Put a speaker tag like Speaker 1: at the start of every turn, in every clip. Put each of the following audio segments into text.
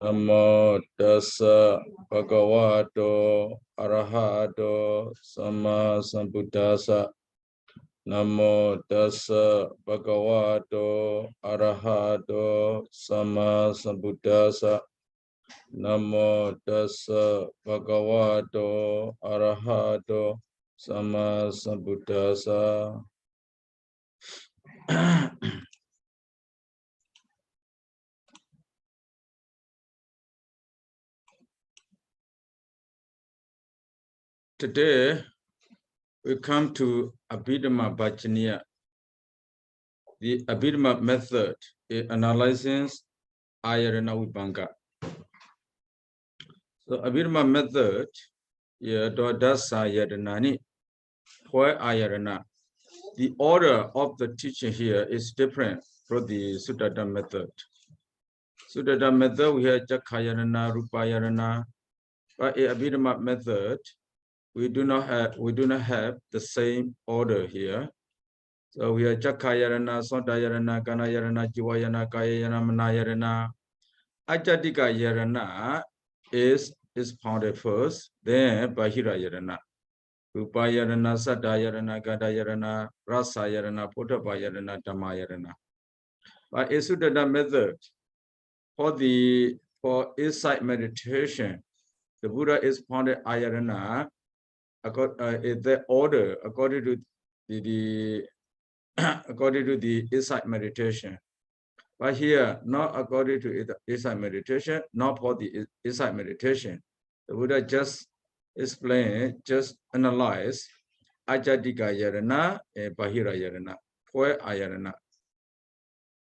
Speaker 1: Namo tassa bhagavato arahato sama sambuddhassa. Namo tassa bhagavato arahato sama sambuddhassa. Namo tassa bhagavato arahato sama sambuddhassa. Today we come to abhidhammabhājanīyaṃ. The Abhidhamma method analyzes āyatanavibhaṅga. So Abhidhamma method, the order of the teaching here is different from the Suttata method. Suttata method we have Jakhayarana, Rupayarana, but in Abhidhamma method we do not have the same order here. So we have Jakhayarana, Sodayarana, Ganayarana, Jivayana, Kayayana, Manayarana. Ajatika Yarana is founded first, then Bahira Yarana. Rupayarana, Sadayarana, Gadayarana, Rasayarana, Puttapayarana, Dhammayarana. But in Suttata method, for insight meditation, the Buddha is founded Ayarana, the order according to the insight meditation. But here, not according to insight meditation, not for the insight meditation. The Buddha just explain, just analyze Ajatika Yarana and Bahira Yarana, for Ayarana.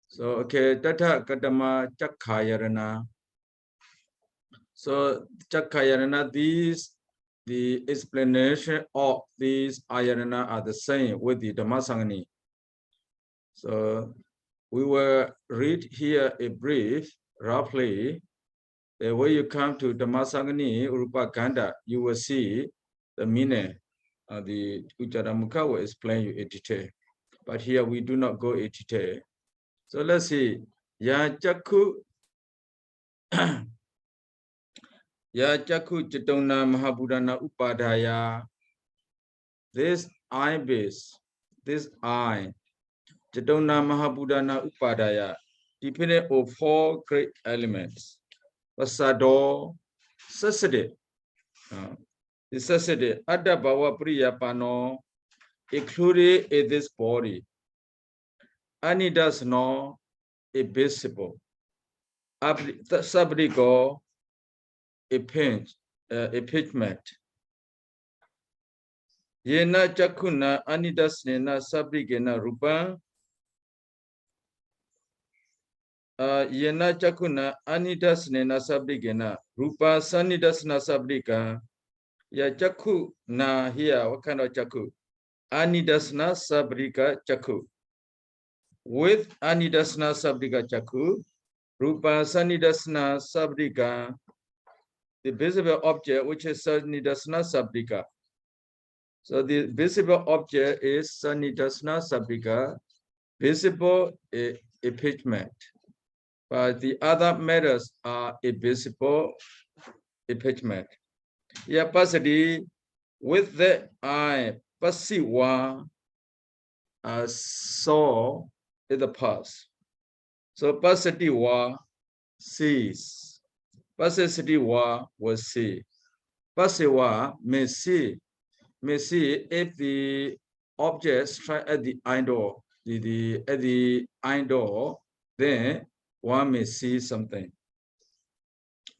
Speaker 1: So, okay, Tata Kadama Chakhayarana. So, Chakhayarana, the explanation of these Ayarana are the same with the Dhammasangani. So, we will read here a brief, roughly. When you come to Dhammasangani, Rupaganda, you will see the meaning. The Ujjaramukha will explain you in detail. But here we do not go in detail. So let's see. Ya Chakku Chitona Mahabudana Upadaya. This eye base, this eye. Jadona Mahabudana Upadaya, depending on 4 great elements. Pasado, Sasade, the Sasade, Adda Bhava Priya Pano, included in this body. Anidas no, a visible. Sabrigo, a pitchment. Yena Jakuna, Anidas Nena, Sabrigena Rupa. Yena Chakuna Anidas Nena Sabrigena Rupa Sanidasna Sabrika. Ya Chaku na here, what kind of Chaku? Anidasna Sabrika Chaku. With Anidasna Sabrika Chaku, Rupa Sanidasna Sabrika, the visible object which is Sanidasna Sabrika. So the visible object is Sanidasna Sabrika, visible impeachment. But the other matters are invisible impeachment. Yeah, pasadi with the eye, pasiwa saw in the past. So pasadiwa sees. Pasadiwa will see. Pasiwa may see if the object strike at the eye door, at the eye door, then one may see something.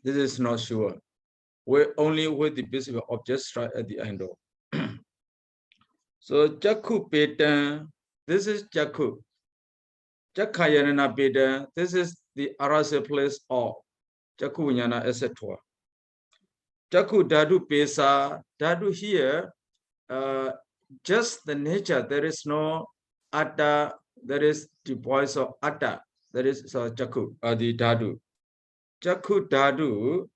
Speaker 1: This is not sure. We're only with the visible object strike at the angle. So Jakku Peta, this is Jakku. Jakhayana Peta, this is the arousal place of Jakku Vijnana, etc. Jakku Dadu Pesa, Dadu here, just the nature, there is no Atta, there is the voice of Atta. That is Jakku, the Dadu. Jakku Dadu,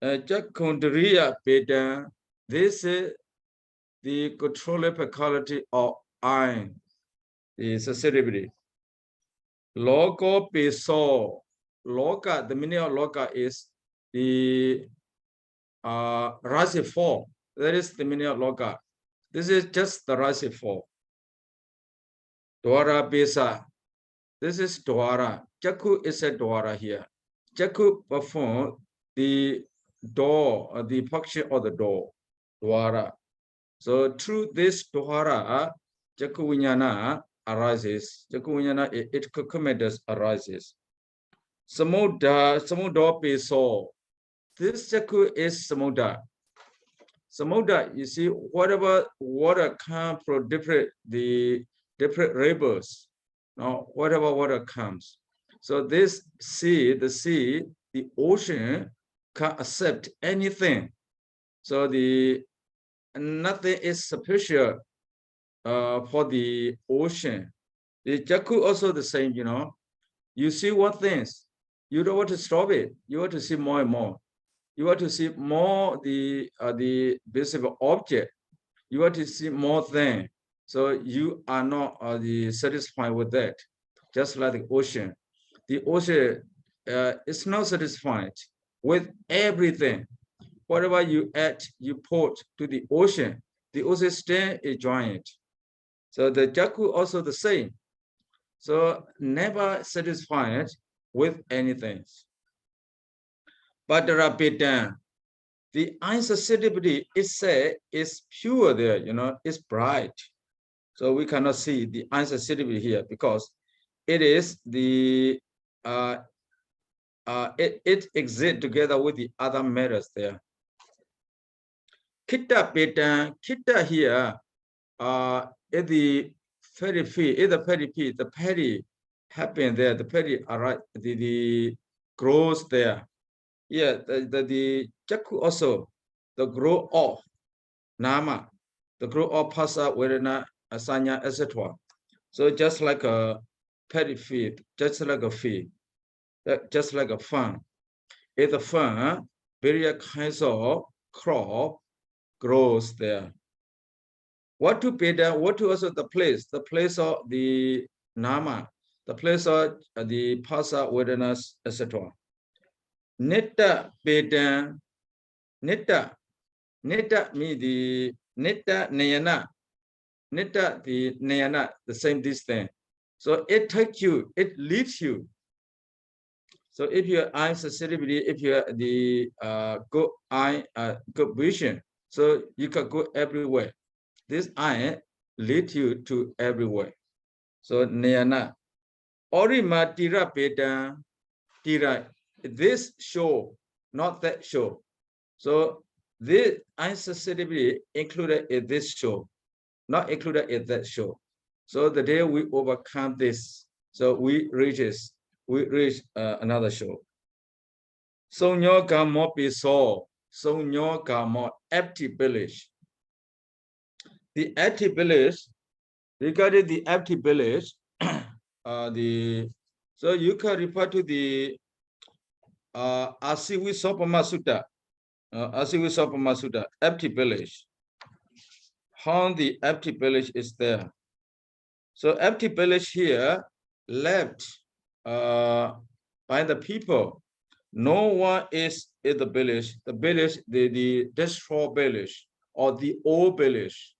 Speaker 1: Jakkundriya Peta, this is the controllable quality of eye, the sensitivity. Logo Peso, loka, the meaning of loka is the rasi 4. That is the meaning of loka. This is just the rasi 4. Dwara Besa. This is Dwara. Jaku is a Dwara here. Jaku perform the door, the function of the door. Dwara. So through this Dwara, Jaku Viññāṇa arises. Jaku Viññāṇa, it concomitants arises. Samudra Peso. This Jaku is Samudra. Samudra, you see, whatever water comes from different rivers, now whatever water comes. So this sea, the ocean can accept anything. So nothing is sufficient for the ocean. The Jaku also the same, you know. You see one thing, you don't want to stop it. You want to see more and more. You want to see more the visible object. You want to see more things. So you are not satisfied with that. Just like the ocean. The ocean is not satisfied with everything. Whatever you add, you put to the ocean still enjoying it. So the Jaku also the same. So never satisfied with anything. But the Rapidan, the insensitivity itself is pure there, you know, it's bright. So we cannot see the insensitivity here because it is the it exists together with the other matters there. Kitta Petan, Kitta here is the petty fee, the petty happen there, the petty the grows there. Yeah, the Jaku also, the grow of Nama, the grow of Pasa, Vedana, Asanya, etc. So just like a petty feed, just like a feed, just like a farm. If the farm, various kinds of crop grows there. What to pay there? What to also the place of the Nama, the place of the Pasa, Vedanas, etc. Netta Pedan, Netta means the Netta Nayana, Netta the Nayana, the same distance. So it takes you, it leads you. So if your eye sensitivity, if you have the good eye, good vision, so you can go everywhere. This eye leads you to everywhere. So Nayana. Orima Tira Pedan, Tira. This show, not that show. So this insensitivity included in this show, not included in that show. So the day we overcome this, so we reach another show. So nyo gamo piso, so nyo gamo empty village. The empty village, regarding the empty village, so you can refer to the Asivisopama Sutta, empty village. How the empty village is there. So empty village here left by the people. No one is in the village. The village, the destroyed village or the old village.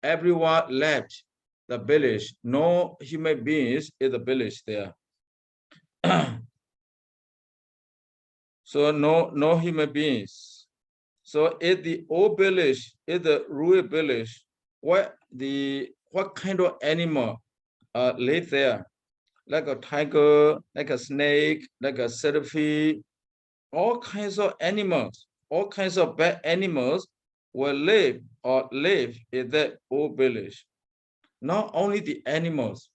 Speaker 1: Everyone left the village. No human beings in the village there. So no human beings. So in the old village, in the ruined village, what kind of animal live there? Like a tiger, like a snake, like a centipede, all kinds of animals, all kinds of bad animals will live in that old village. Not only the animals,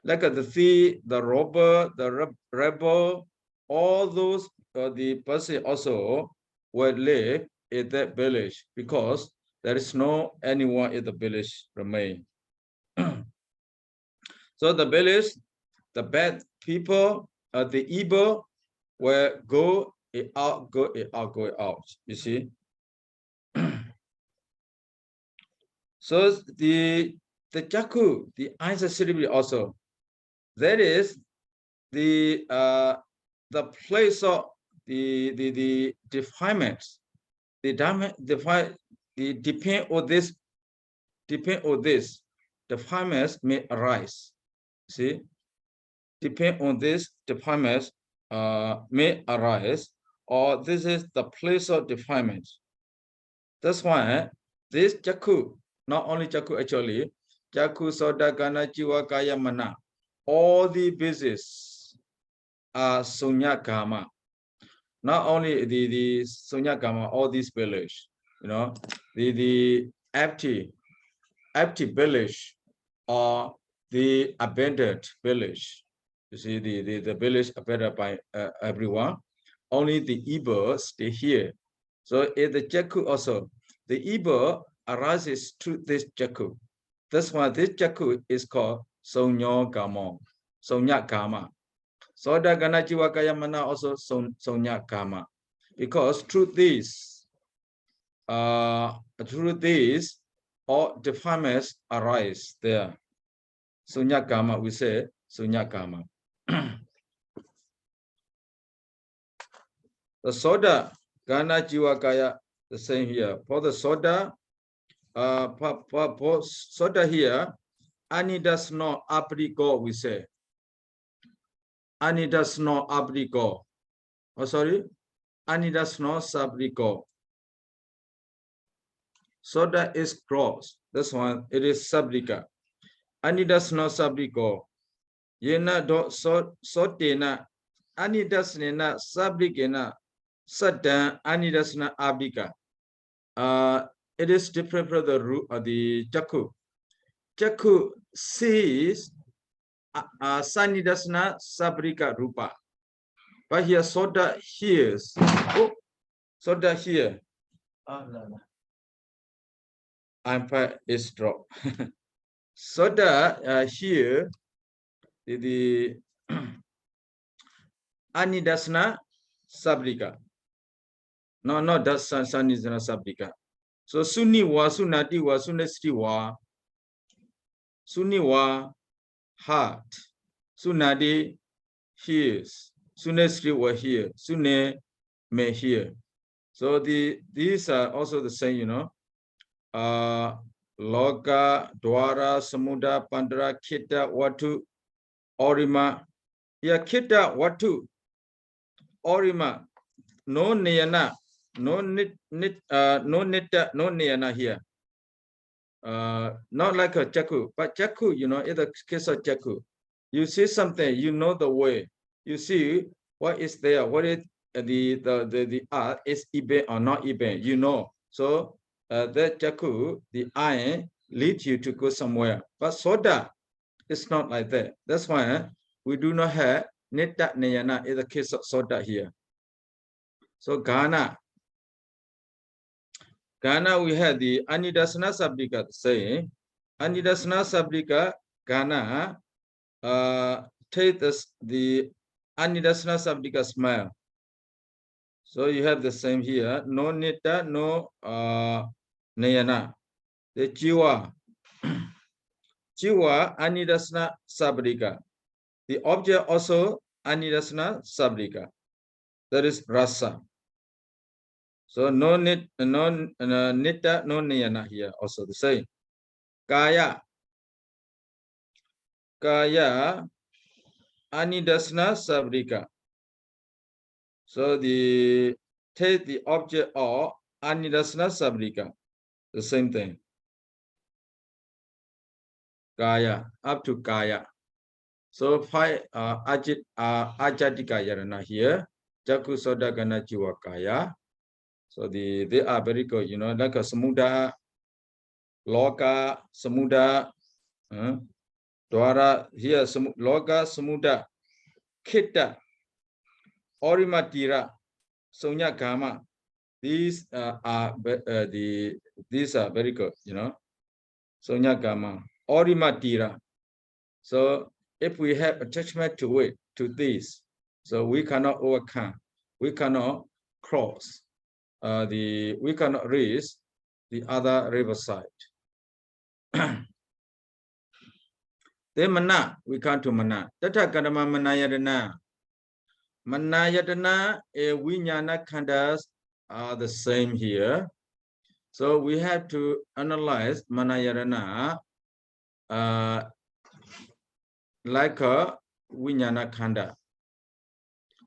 Speaker 1: like the thief, the robber, the rebel, all those the person also will live in that village because there is no anyone in the village remain. So the village, the bad people, the evil will go out, go out. You see. So the Jaku, the insensitivity also. That is the the place of the defilements, depend on this, defilements may arise. See, depend on this, defilements may arise, or this is the place of defilements. That's why this Jakku, not only Jakku actually, Jakku, Soda, Gana, Jiva, Kaya, Mana, all the bases are Sunya Kama. Not only the Sunya Kama, all these village, you know, the empty village or the abandoned village. You see, the village abandoned by everyone. Only the evil stay here. So in the Jakku also, the evil arises to this Jakku. That's why this Jakku is called Sonyo Kama, Sonya Kama. Soda Gana Jiva Kaya Mana also Sonya Kama. Because through this, all defilements arise there. Sunya Kama, we say Sunya Kama. The Soda Gana Jiva Kaya, the same here. For the Soda, for Soda here, Ani does not abrigo, we say. Ani does not abrigo. Oh, sorry. Ani does not sabrigo. Soda is cross. This one, it is sabrika. Ani does not sabrigo. Yena do sotena. Ani does nena sabrikena. Satan ani does not abrika. It is different from the root of the Jakku. Jakku sees Sanidasana Sabrika Rupa. But here Soda hears. Oh, Soda here. Empire is dropped. Soda here the Anidasana Sabrika. No, not that's Sanidasana Sabrika. So Sunni wa Sunati wa Sunesti wa Sunni wa heart. Sunadi hears. Sunestri were here. Sune may hear. So these are also the same, you know. Loka, Dwara, Samuda, Pandara, Kita, Watu, Orima. Yeah, Kita, Watu, Orima. No Niyana. No Nita, no Niyana here. Not like a Jakku, but Jakku, you know, in the case of Jakku, you see something, you know the way. You see what is there, what is the art is even or not even, you know. So that Jakku, the eye leads you to go somewhere. But Soda is not like that. That's why we do not have Nita Niyana in the case of Soda here. So Ghana, we have the Anidasana Sabrika saying, Anidasana Sabrika, Ghana, take the Anidasana Sabrika smile. So you have the same here, no Nita, no Nayana. The Jiva, Anidasana Sabrika. The object also Anidasana Sabrika. That is Rasa. So no Nita, no Nayana here, also the same. Kaya, Anidasana Sabrika. So take the object of Anidasana Sabrika, the same thing. Kaya, up to Kaya. So 5 Ajatika Yarana here. Jakku Soda Gana Jiva Kaya. So they are very good, you know, like a Samuda, Loka, Samuda, Dwara, here, Loka, Samuda, Kita, Orimatira, Sonya Kama. These are very good, you know. Sonya Kama, Orimatira. So if we have attachment to it, to this, so we cannot overcome, we cannot cross. We cannot reach the other riverside. Then Mana, we come to Mana. Tata Kadama Manayadana. Manayatana and Vijnana khandas are the same here. So we have to analyze Manayatana like a Vijnana khanda.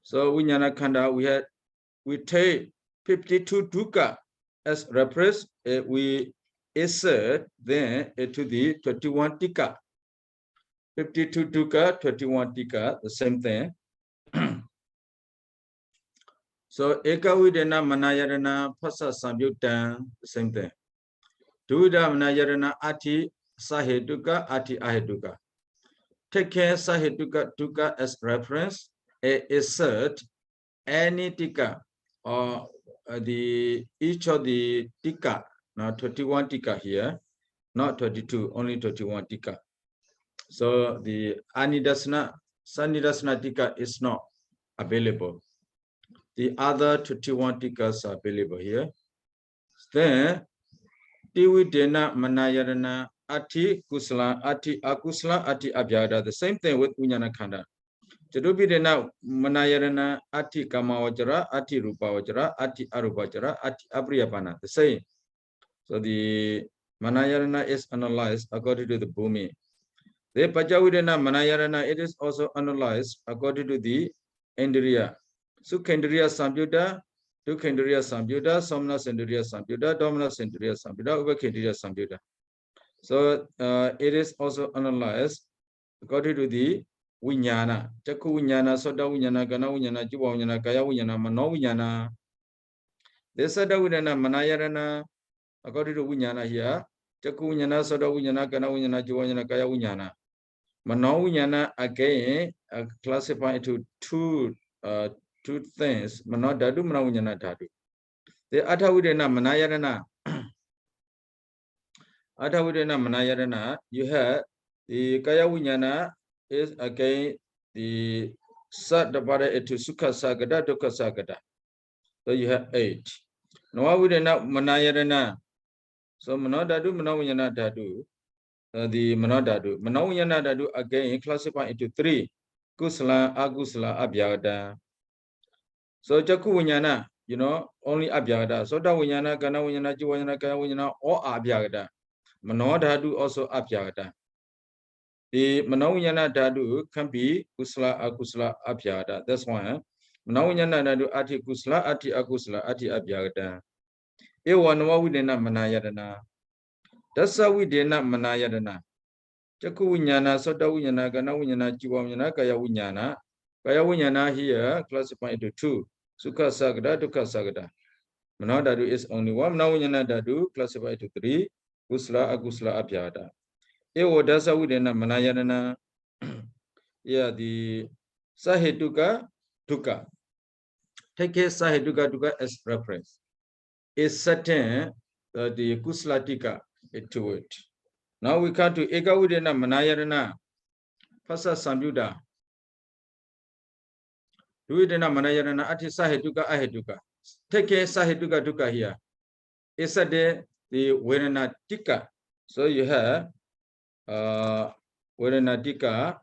Speaker 1: So Vijnana khanda, we take 52 dukkha as reference. We insert then to the 21 tika. 52 dukkha, 21 tika, the same thing. So Ekavidena Manayarana Phasa Samyuktan, the same thing. Duda Manayarana Ati Sahetuka Ati Ahetuka. Take care Sahetuka Tuka as reference. Assert any tika or each of the tika. Now 21 tika here, not 22, only 21 tika. So the Anidasana, Sanidasana tika is not available. The other 21 tikas are available here. Then, Tividena Manayarana Ati Kusala, Ati Akusala, Ati Abhyada. The same thing with Vijnana Khanda. Chadubidena Manayarana Ati Kamavajara, Ati Rupavajara, Ati Arupajara, Ati Abriyapana. The same. So the Manayarana is analyzed according to the Bhumi. The Pajavidena Manayarana, it is also analyzed according to the Indriya. Sukhendriya Samyuta, Dukhendriya Samyuta, Somna Sendriya Samyuta, Domina Sendriya Samyuta, Ubakhendriya Samyuta. So it is also analyzed according to the Vijnana. Chakku Vijnana, Soda Vijnana, Gana Vijnana, Jiva Vijnana, Kaya Vijnana, Mano Vijnana. The Sada Vijnana, Manayarana, according to Vijnana here. Chakku Vijnana, Soda Vijnana, Gana Vijnana, Jiva Vijnana, Kaya Vijnana. Mano Vijnana again classified into two things, Mano Dhatu, Mano Vijnana Dhatu. The Athavidena Manayarana. Athavidena Manayarana, you have the Kaya Vijnana is again the Sat divided into Sukha Sagata, Dukkha Sagata. So you have 8. Noavidena Manayarana. So Mano Dhatu, Mano Vijnana Dhatu. The Mano Dhatu. Mano Vijnana Dhatu again classified into 3. Kusala, Agusala, Abhyagata. So Chakku Vijnana, only Abhyagata. Soda Vijnana, Gana Vijnana, Jiva Vijnana, Kaya Vijnana, all Abhyagata. Mano Dhatu also Abhyagata. The Mano Vijnana Dhatu can be Kusala, Akusala, Abhyagata. That's why Mano Vijnana Dhatu Ati Kusala, Ati Akusala, Ati Abhyagata. Ewa Nawa Videna Manayarana. That's how we did not Manayarana. Chakku Vijnana, Soda Vijnana, Gana Vijnana, Jiva Vijnana, Kaya Vijnana. Kaya Vijnana here classified into 2. Sukha Sagata, Dukkha Sagata. Mano Dhatu is only 1. Mano Vijnana Dhatu classified into 3. Kusala, Akusala, Abhyagata. Ewa Dasa Videna Manayarana. Yeah, the Sahetuka Dukkha. Take a Sahetuka Dukkha as reference. Is certain the Kuslatika to it. Now we come to Ekavidena Manayarana. Phasa Samyuta. Duvidena Manayarana Ati Sahetuka Ahetuka. Take a Sahetuka Dukkha here. Is a day the Vedana Tika. So you have Vedana Tika.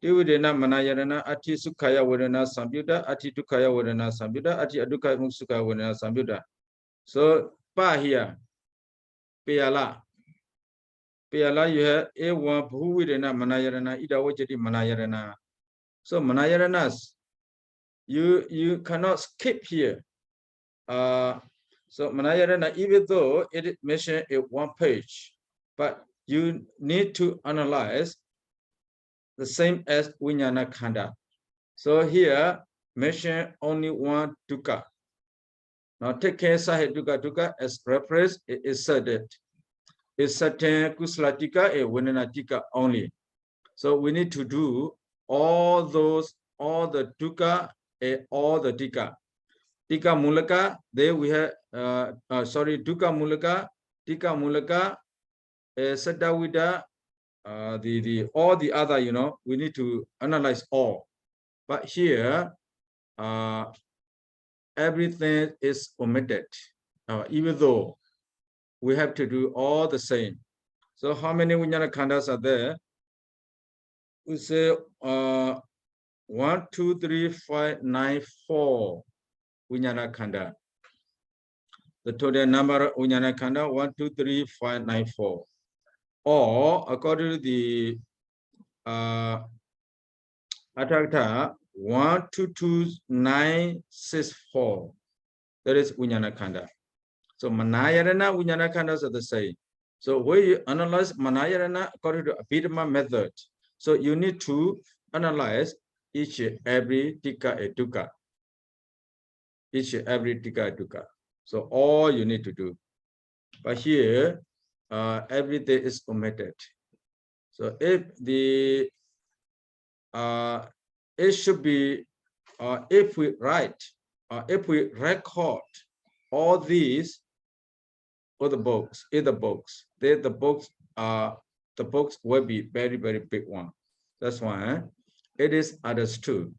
Speaker 1: Duvidena Manayarana Ati Sukhaya Vedana Samyuta, Ati Dukkaya Vedana Samyuta, Ati Adukkaya Muksukaya Vedana Samyuta. So Pa here. Piyala. Piyala, you have A1 Bhuvidena Manayarana, Ida Vajati Manayarana. So Manayaranas, you cannot skip here. So Manayarana, even though it is mentioned in 1 page, but you need to analyze the same as Vijnana Khanda. So here, mention only 1 dukkha. Now take care Sahetuka Dukkha as reference, it is certain. Is certain Kuslatika a Vijnanatika only. So we need to do all the dukkha, all the tika. Tika Mulaka, there we have, dukkha Mulaka, tika Mulaka, Sadavida, all the other, we need to analyze all. But here, everything is omitted, even though we have to do all the same. So how many Vijnana Khandas are there? We say 1, 2, 3, 5, 9, 4 Vijnana Khanda. The total number of Vijnana Khanda 1, 2, 3, 5, 9, 4. Or according to the Atthakatha 1, 2, 2, 9, 6, 4. That is Vijnana Khanda. So Manayarana, Vijnana Khandas are the same. So when you analyze Manayarana according to Abhidhamma method, so you need to analyze each every tika and dukkha. Each every tika and dukkha. So all you need to do. But here, everything is omitted. So if the it should be if we write if we record all these other books, the books will be very, very big one. That's why it is understood.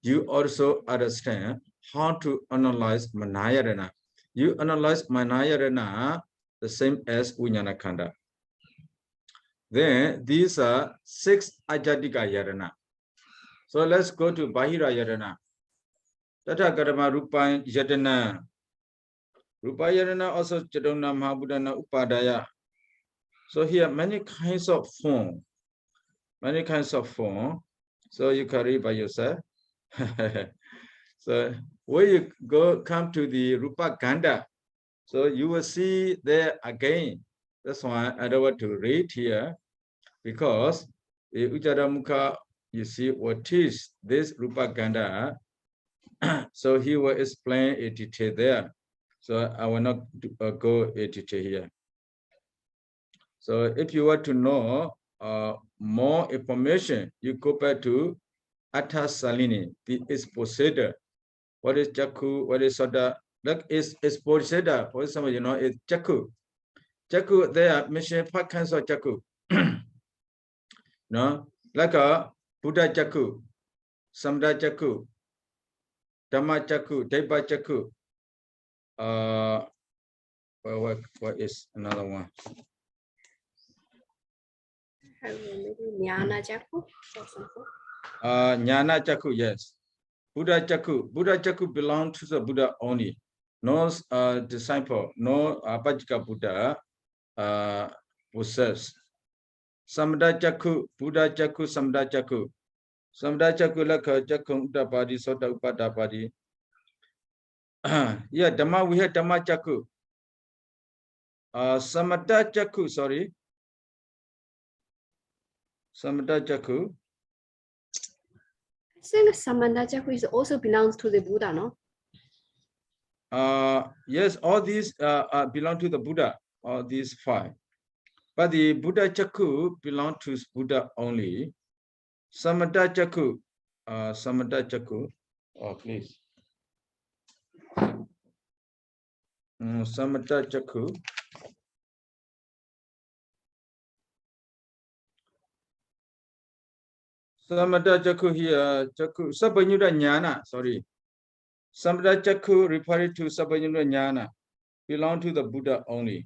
Speaker 1: You also understand how to analyze Manayarana. You analyze Manayarana the same as Vijnana Khanda. Then these are 6 Ajatika Yarana. So let's go to Bahira Yarana. Tata Karama Rupa Yadana. Rupa Yarana also Chadona Mahabudana Upadaya. So here many kinds of form. Many kinds of form. So you can read by yourself. So when you come to the Rupa Ganda, so you will see there again. That's why I don't want to read here, because the Ujjaramukha, you see what is this Rupa Ganda. So he will explain a detail there. So I will not go a detail here. So if you want to know more information, you go back to Atta Salini, the expositor. What is Jakku? What is Soda? That is expositor. For example, you know, it's Jakku. Jakku, they are mentioned 5 kinds of Jakku. No, like a Buddha Jakku, Samdha Jakku, Dhamma Jakku, Deva Jakku. What is another one?
Speaker 2: Maybe Jnana Jakku or something.
Speaker 1: Jnana Jakku, yes. Buddha Jakku belongs to the Buddha only. No disciple, no Apajika Buddha possess. Samdha Jakku, Buddha Jakku, Samdha Jakku. Samdha Jakku like Jakku Udapadi, Sota Upadapadi. Yeah, Dhamma, we have Dhamma Jakku. Samatha Jakku, sorry. Samatha Jakku.
Speaker 2: I think Samatha Jakku is also belongs to the Buddha, no?
Speaker 1: Yes, all these belong to the Buddha, all these 5. But the Buddha Jakku belong to Buddha only. Samatha Jakku, oh please. Samatha Jakku. Samatha Jakku here, Jakku, Sabanyuda Jnana, sorry. Samatha Jakku referring to Sabanyuda Jnana, belong to the Buddha only.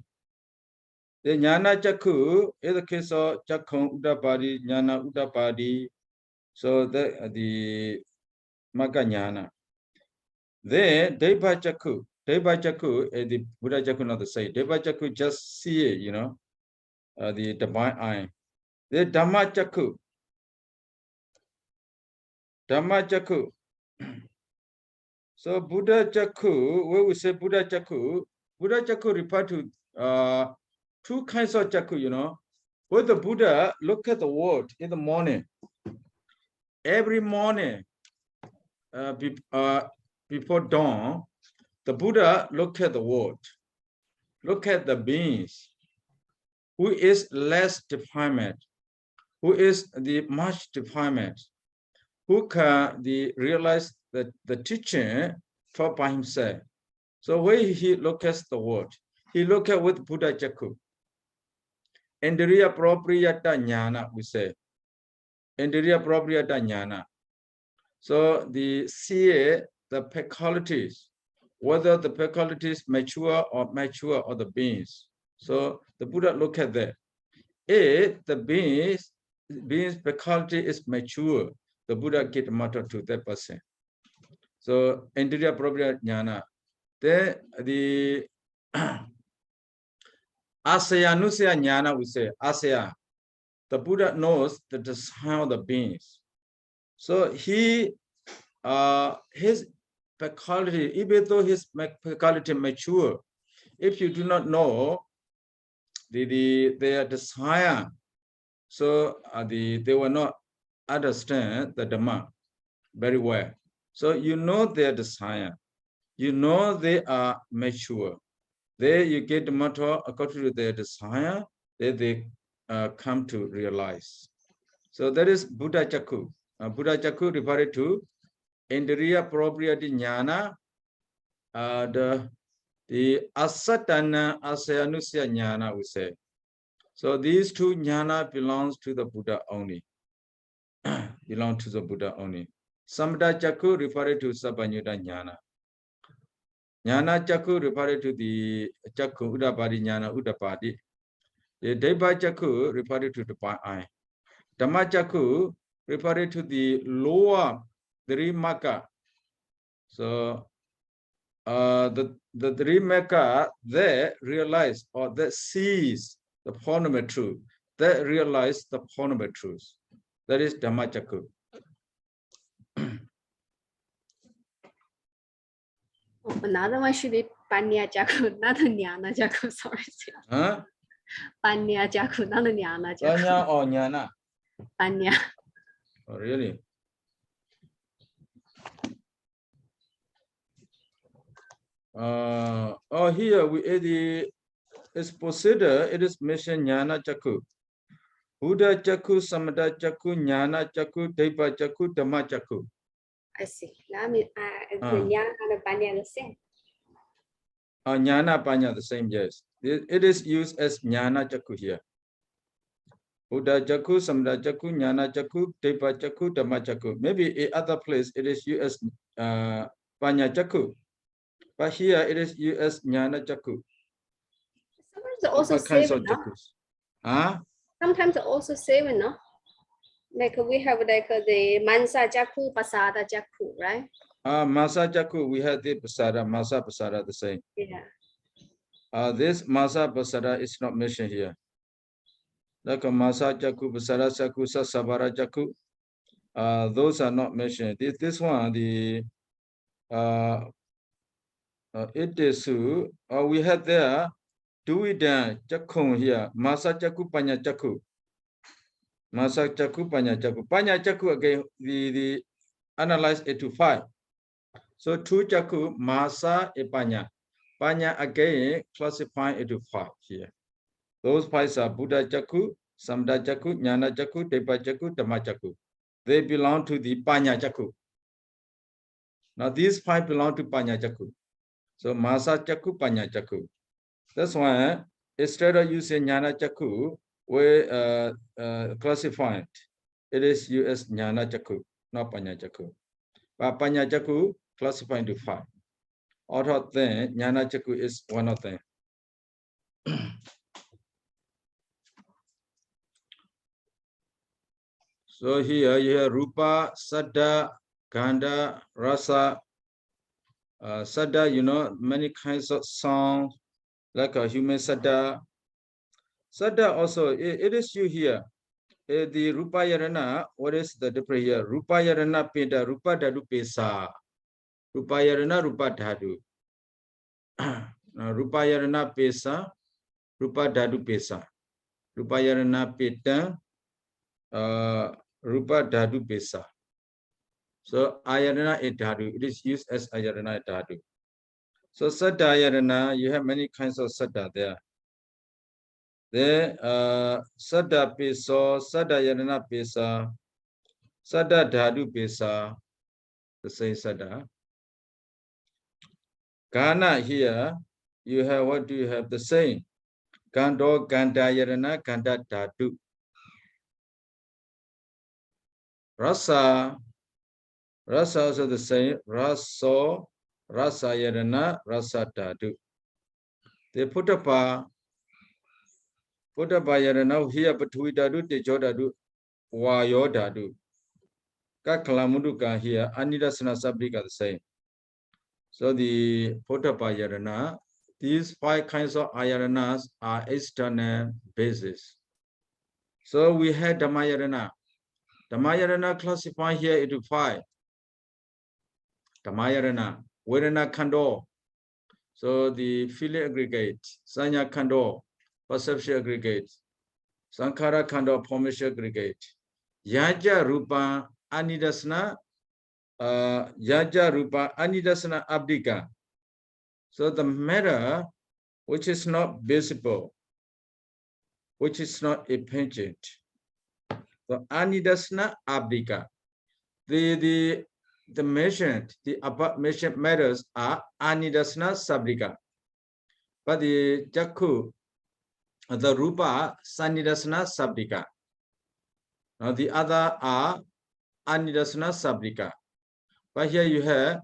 Speaker 1: The Jnana Jakku is the case of Jakkam Udapadi, Jnana Udapadi. So the Magga Jnana. Then Deva Jakku is the Buddha Jakku, not the same. Deva Jakku just see it, you know, the divine eye. The Dhamma Jakku. So Buddha Jakku, when we say Buddha Jakku refer to 2 kinds of Jakku, you know. When the Buddha look at the world in the morning, every morning before dawn, the Buddha look at the world, look at the beings, who is less defilement, who is the much defilement, who can realize that the teaching taught by himself. So when he looks at the world, he looks at with Buddha Jakku. Indriya Propriyata Jnana, we say. Indriya Propriyata Jnana. So the see the faculties, whether the faculties mature or the beings. So the Buddha look at that. If the beings faculty is mature, the Buddha gave matter to that person. So Indriya Prabhupada Jnana. The Asayanusya Jnana we say, Asaya. The Buddha knows the design of the beings. So his faculty, even though his faculty mature, if you do not know their desire, so they will not understand the Dhamma very well. So you know their desire, you know they are mature. There you get the matter according to their desire, that they come to realize. So that is Buddha Chakku. Buddha Chakku referred to Indriya Propriety Jnana, the Asatana Asayanusya Jnana we say. So these two jnana belongs to the Buddha only. Belong to the Buddha only. Samdha Chakku referred to Sabanyuta Jnana. Jnana Chakku referred to the Chakku Udapadi Jnana Udapadi. The Deva Chakku referred to the eye. Dhamma Chakku referred to the lower three Maka. So the three Maka, they realize or they sees the fundamental truth. They realize the fundamental truth. That is Dhamma Chakku.
Speaker 2: Another one should be Panya Chakku, not a Jnana Chakku, sorry.
Speaker 1: Huh?
Speaker 2: Panya Chakku, not a Jnana Chakku.
Speaker 1: Panya or Jnana?
Speaker 2: Panya.
Speaker 1: Oh, really? Here we is considered, it is mentioned Jnana Chakku. Buddha Chakku, Samadha Chakku, Jnana Chakku, Deva Chakku, Dhamma Chakku.
Speaker 2: I see. That means Jnana and Panya the same.
Speaker 1: Jnana Panya the same, yes. It is used as Jnana Chakku here. Buddha Chakku, Samadha Chakku, Jnana Chakku, Deva Chakku, Dhamma Chakku. Maybe in other place it is used as Panya Chakku. But here it is used as Jnana Chakku.
Speaker 2: Sometimes also seven, no?
Speaker 1: Huh?
Speaker 2: Sometimes also seven, no? Like we have like the Mansa Chakku, Pasada Chakku, right?
Speaker 1: Masa Chakku, we have the Pasada, Masa Pasada the same.
Speaker 2: Yeah.
Speaker 1: This Masa Pasada is not mentioned here. Like Masa Chakku, Pasada Chakku, Sabara Chakku, those are not mentioned. This one, the it is we have there Duidan Chakku here, Masa Chakku, Panya Chakku. Masa Chakku, Panya Chakku. Panya Chakku again, the analyze it to 5. So 2 Chakku, Masa, and Panya. Panya again classify it to 5 here. Those 5 are Buddha Chakku, Samdha Chakku, Jnana Chakku, Deva Chakku, Dhamma Chakku. They belong to the Panya Chakku. Now these 5 belong to Panya Chakku. So Masa Chakku, Panya Chakku. That's why instead of using Jnana Chakku, we classify it. It is used as Jnana Chakku, not Panya Chakku. But Panya Chakku classified into 5. Out of them, Jnana Chakku is one of them. So here you have Rupa, Saddha, Gandha, Rasa. Saddha, you know, many kinds of songs, like a human Saddha. Saddha also, it is you here. The Rupa Yarana, what is the difference here? Rupa Yarana Peda, Rupa Dhatu Pesa. Rupa Yarana, Rupa Dhatu. Rupa Yarana Pesa, Rupa Dhatu Pesa. Rupa Yarana Peta, Rupa Dhatu Pesa. So Ayarana is Dhatu. It is used as Ayarana Dhatu. So Saddha Ayarana, you have many kinds of Saddha there. There, Saddha Pesa, Saddha Ayarana Pesa, Saddha Dhatu Pesa, the same Saddha. Gana here, you have, what do you have? The same. Gando, Ganda Yarana, Ganda Dhatu. Rasa, Rasa also the same. Raso, Rasa Yarana, Rasa Dhatu. The Puttapa Yarana, here Patui Dhatu, Tejo Dhatu, Vayo Dhatu. Kakalamuduka here, Anidasana Sabdika the same. So the Potapayarana, these 5 kinds of ayaranas are external basis. So we had Dhammayarana. Dhammayarana classified here into 5. Dhammayarana, Vedana Kando. So the feeling aggregate, Sanya Kando, perception aggregate, Sankhara Kando, formation aggregate, Yaja Rupa Anidasana, Yaja Rupa Anidasana Abdika. So the matter which is not visible, which is not impingent. So Anidasana Abdika. The mentioned, the above mentioned matters are Anidasana Sabdika. But the Jakku, the Rupa, Sanidasana Sabdika. Now the other are Anidasana Sabdika. But here you have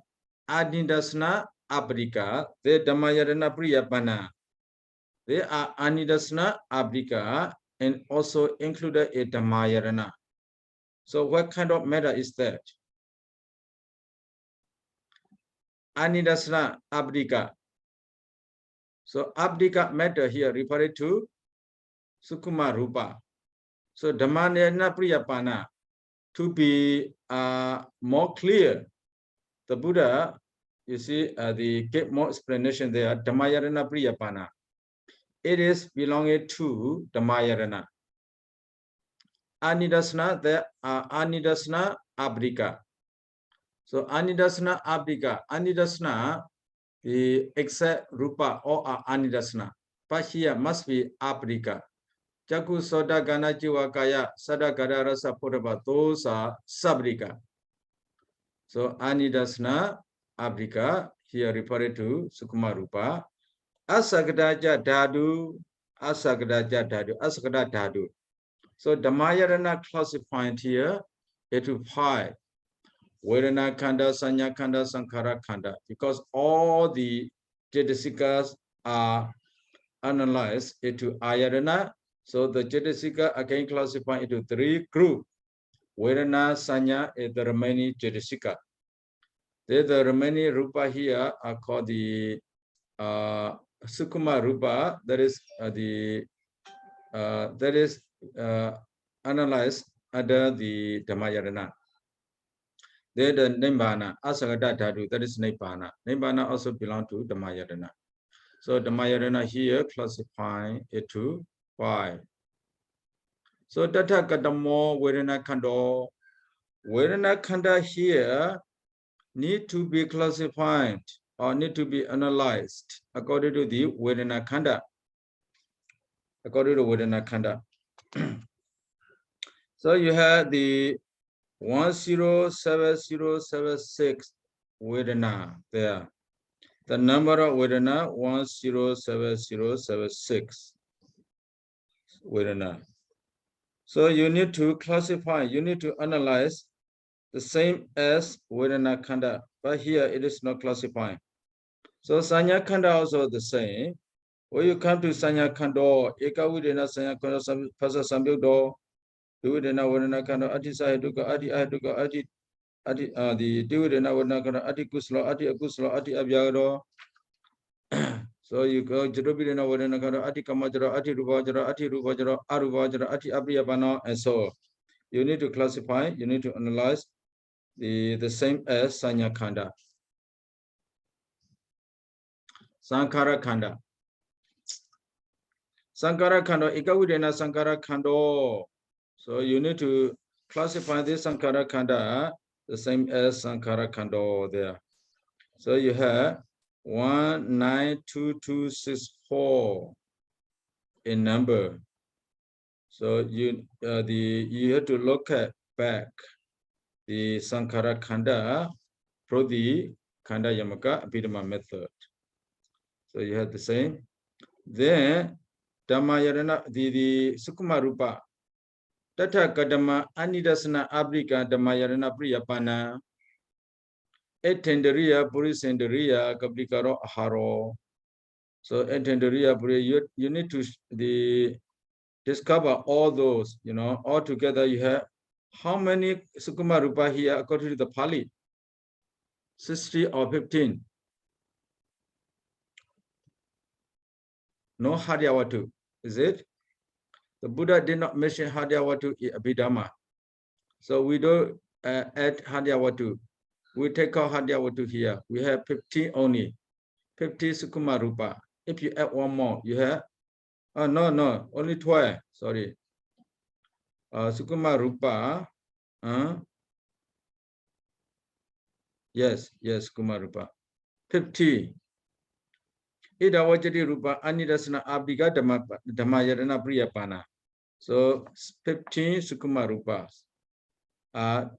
Speaker 1: Anidasana Abdika, the Dhammayarana Priyapana. They are Anidasana Abdika and also included a Dhammayarana. So what kind of matter is that? Anidasana Abdika. So Abdika matter here referred to Sukuma Rupa. So Dhammayarana Priyapana. To be more clear, the Buddha, you see, the get more explanation there, Dhammayarana Priyapana. It is belonging to Dhammayarana. Anidasana, there are Anidasana Abdika. So Anidasana Abdika, Anidasana, the exact Rupa or Anidasana. But here must be Abdika. Jaku Soda Gana Jiva Kaya, Sada Gada Rasa Potaba, those are Sabdika. So Anidasana Abdika, here referred to Sukuma Rupa. Asagadaja Dadu, Asagadaja Dadu, Asagada Dadu. So Dhammayarana classified here into 5. Vedana Khanda, Sanya Khanda, Sankhara Khanda. Because all the Jetasikas are analyzed into Ayarana. So the Jetasika again classified into 3 groups. Vedana, Sanya, and the remaining Jetasika. The remaining Rupa here are called the Sukuma Rupa. That is analyzed under the Dhammayarana. Then the Nibbana, Asagada Dhatu, that is Nibbana. Nibbana also belong to Dhammayarana. So Dhammayarana here classify it to 5. So Tata Kadamo Vedana Khando. Vedana Khanda here need to be classified or need to be analyzed according to the Vedana Khanda. According to Vedana Khanda. So you have the 107076 Vedana there. The number of Vedana 107076 Vedana. So you need to classify, you need to analyze the same as Vedana Khanda, but here it is not classifying. So Sanya Khanda also the same. When you come to Sanya Khanda, Eka Vedana Sanya Khanda Phasa Samyukdo, Vedana Vedana Khanda Adi Saheduka Adi Aheduka Adi the Vedana Vedana Khanda Adi Kusla Adi Akusla Adi Abhyagado. So you go Jerubidana Vedana Khanda Adi Kamajara Adi Rubajara Adi Rubajara Arubajara Adi Abhyabana and so. You need to classify, you need to analyze the same as Sanya Khanda. Sankhara Khanda. Sankhara Khanda, Ikavidena Sankhara Khando. So you need to classify this Sankhara Khanda the same as Sankhara Khando there. So you have 192264 in number. So you have to look at back the Sankhara Khanda for the Khanda Yamaka Abhidhamma method. So you have the same. Then Dhammayarana, the Sukuma Rupa, Tata Kadama Anidasana Abdika Dhammayarana Priyapana, Etenderiya Purisenderiya Kaplikaro Aharo. So Etenderiya Puri, you need to discover all those, all together you have How many Sukuma Rupa here according to the Pali? 60 or 15? No Haryavatu, is it? The Buddha did not mention Haryavatu in Abhidhamma. So we don't add Haryavatu. We take out Haryavatu here. We have 15 only. 50 Sukuma Rupa. If you add one more, you have, oh no, only 12, sorry. Sukuma Rupa, yes, Sukuma Rupa. 50. Ida Vajati Rupa, Anidasana Abdiga Dhammayarana Priyapana. So 15 Sukuma Rupas are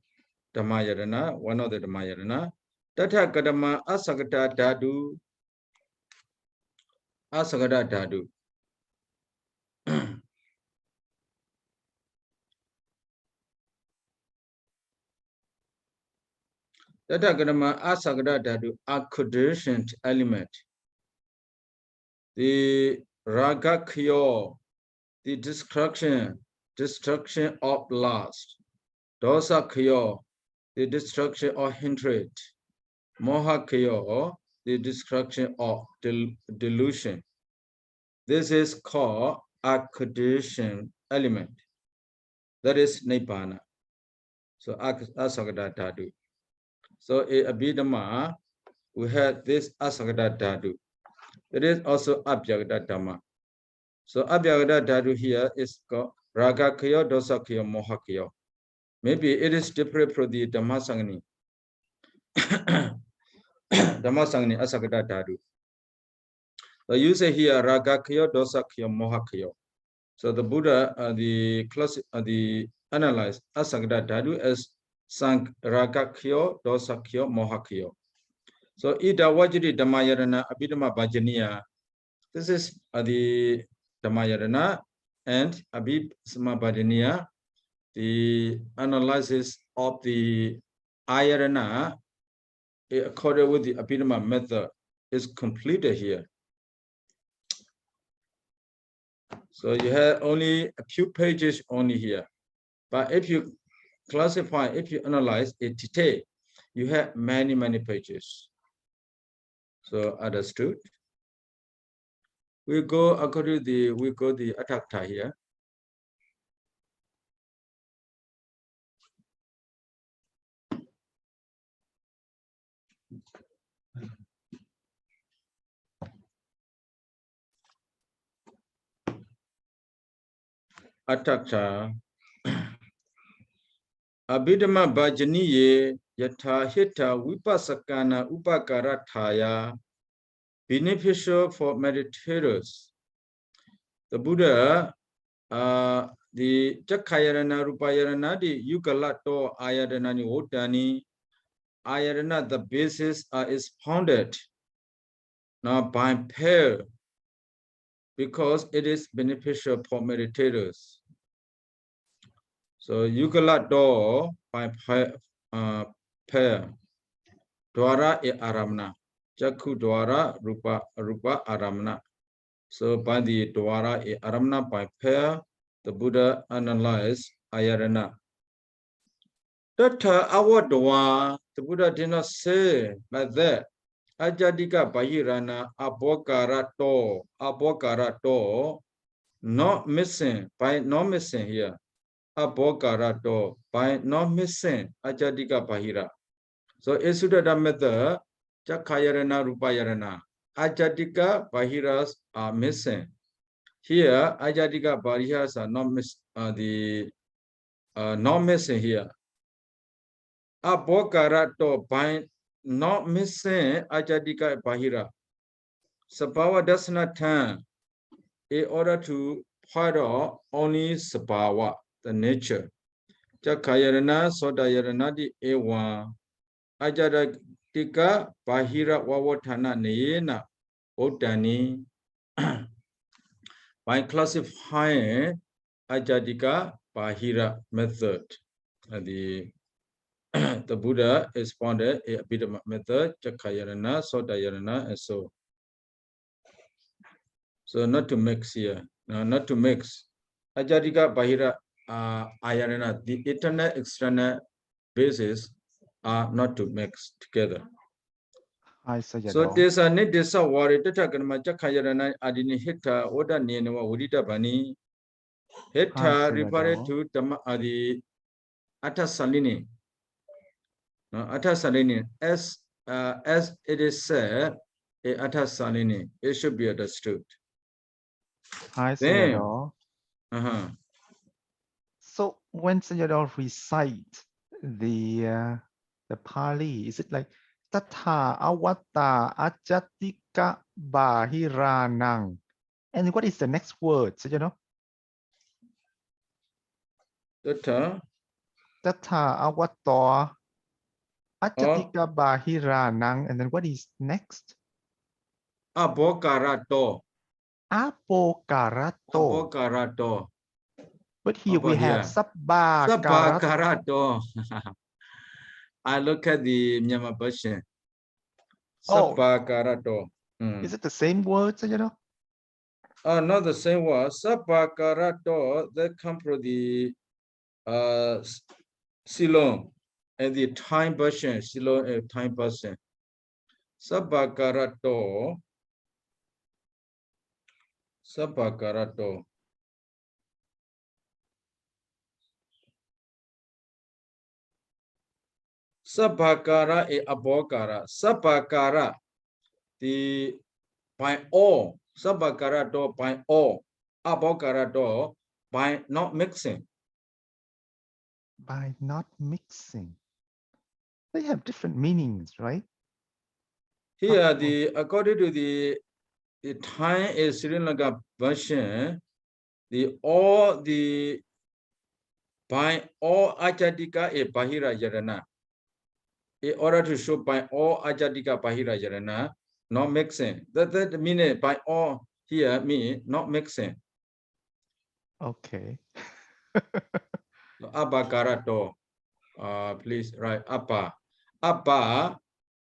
Speaker 1: Dhammayarana, one of the Dhammayarana. Tata Kadama Asagata Dadu. Asagata Dadu. Tata Kadama Asagata Dadu are conditioned element. The Raga Kyo, the destruction of lust. Dosa Kyo, the destruction of hatred. Moha Kyo, the destruction of delusion. This is called a conditioned element. That is Nibbana. So Asagata Dhatu. So in Abhidhamma, we have this Asagata Dhatu. It is also Abhyagata Dhamma. So Abhyagata Dhatu here is called Raga Kyo, Dosa Kyo, Moha Kyo. Maybe it is different from the Dhammasangani. Dhammasangani Asagata Dhatu. So you say here Raga Kyo, Dosa Kyo, Moha Kyo. So the Buddha, the analyze Asagata Dhatu as Sang Raga Kyo, Dosa Kyo, Moha Kyo. So Ida Vajri Dhammayarana Abhidhammabhājanīyaṃ. This is the Dhammayarana and abhidhammabhājanīyaṃ, the analysis of the ayarana according with the Abhidhamma method is completed here. So you have only a few pages only here. But if you classify, if you analyze it detail, you have many pages. So understood? We go according to the Atthakta here. Atthakta. Abhidhammabhājanīyaṃ yatha hita vipassakana upakaratthaya, beneficial for meditators. The Buddha, the Chakkhayarana, Rupayarana, the Yukalato, Ayatanani, Otani, Ayatana, the basis is founded now by pair because it is beneficial for meditators. So Yukalato by pair, Dwara e Aramna, Chakku Dwara, Rupa Aramna. So by the Dwara e Aramna by pair, the Buddha analyzed Ayatana. Tata Awadwa, the Buddha did not say like that. Ajadika Bahirana Abokarato, not missing, by not missing here. Abokarato, by not missing, Ajadika Bahira. So Esudada method, Chakkhayarana, Rupayarana. Ajadika Bahiras are missing. Here, Ajadika Bahiras are not not missing here. Abokarato, by not missing Ajadika Bahira. Sabhava does not turn in order to point out only Sabhava, the nature. Chakkhayarana, Sodayarana, the Ewa. Ajadika Bahira Wawatana Neyena Otani. By classifying Ajadika Bahira method, the Buddha expounded a Abhidhamma method, Chakkhayarana, Sodayarana, and so. So not to mix here, not to mix. Ajadika Bahira ayarana, the internal external bases are not to mix together.
Speaker 3: Hi,
Speaker 1: So
Speaker 3: Sayadaw.
Speaker 1: this need this worry tatakanama chakayarana adini hita oda niyanwa urita bani hita referred to Dhamma adi atasalini. Atasalini as it is said, atasalini, it should be understood.
Speaker 3: Hi,
Speaker 1: Then,
Speaker 3: Sayadaw.
Speaker 1: uh-huh.
Speaker 3: So when Sayadaw recite the Pali, is it like Tatha Awata Ajatika Bahiranang? And what is the next word, Sayadaw?
Speaker 1: Tata
Speaker 3: Awato Ajatika Bahiranang. And then what is next?
Speaker 1: Abokarato.
Speaker 3: Apokarato. But here we have
Speaker 1: Sabbakarato.
Speaker 3: Sabbakarato.
Speaker 1: I look at the Myanmar version.
Speaker 3: Oh.
Speaker 1: Sabbakarato.
Speaker 3: Is it the same word, Sayadaw?
Speaker 1: Not the same word. Sabbakarato, that come from the Ceylon and the Thai version. Ceylon and Thai version. Sabbakarato. Sabbakarato. Sabbakara e abokara. Sabbakara, the by all. Sabbakara do by all. Abokara do by not mixing.
Speaker 3: By not mixing. They have different meanings, right?
Speaker 1: Here, according to the Thai is Sri Lanka version, by all ajatika e bahira yarana. In order to show by all ajatika bahira yarana, not mixing. That meaning by all here mean not mixing.
Speaker 3: Okay.
Speaker 1: Abakarato. Please write Abba. Abba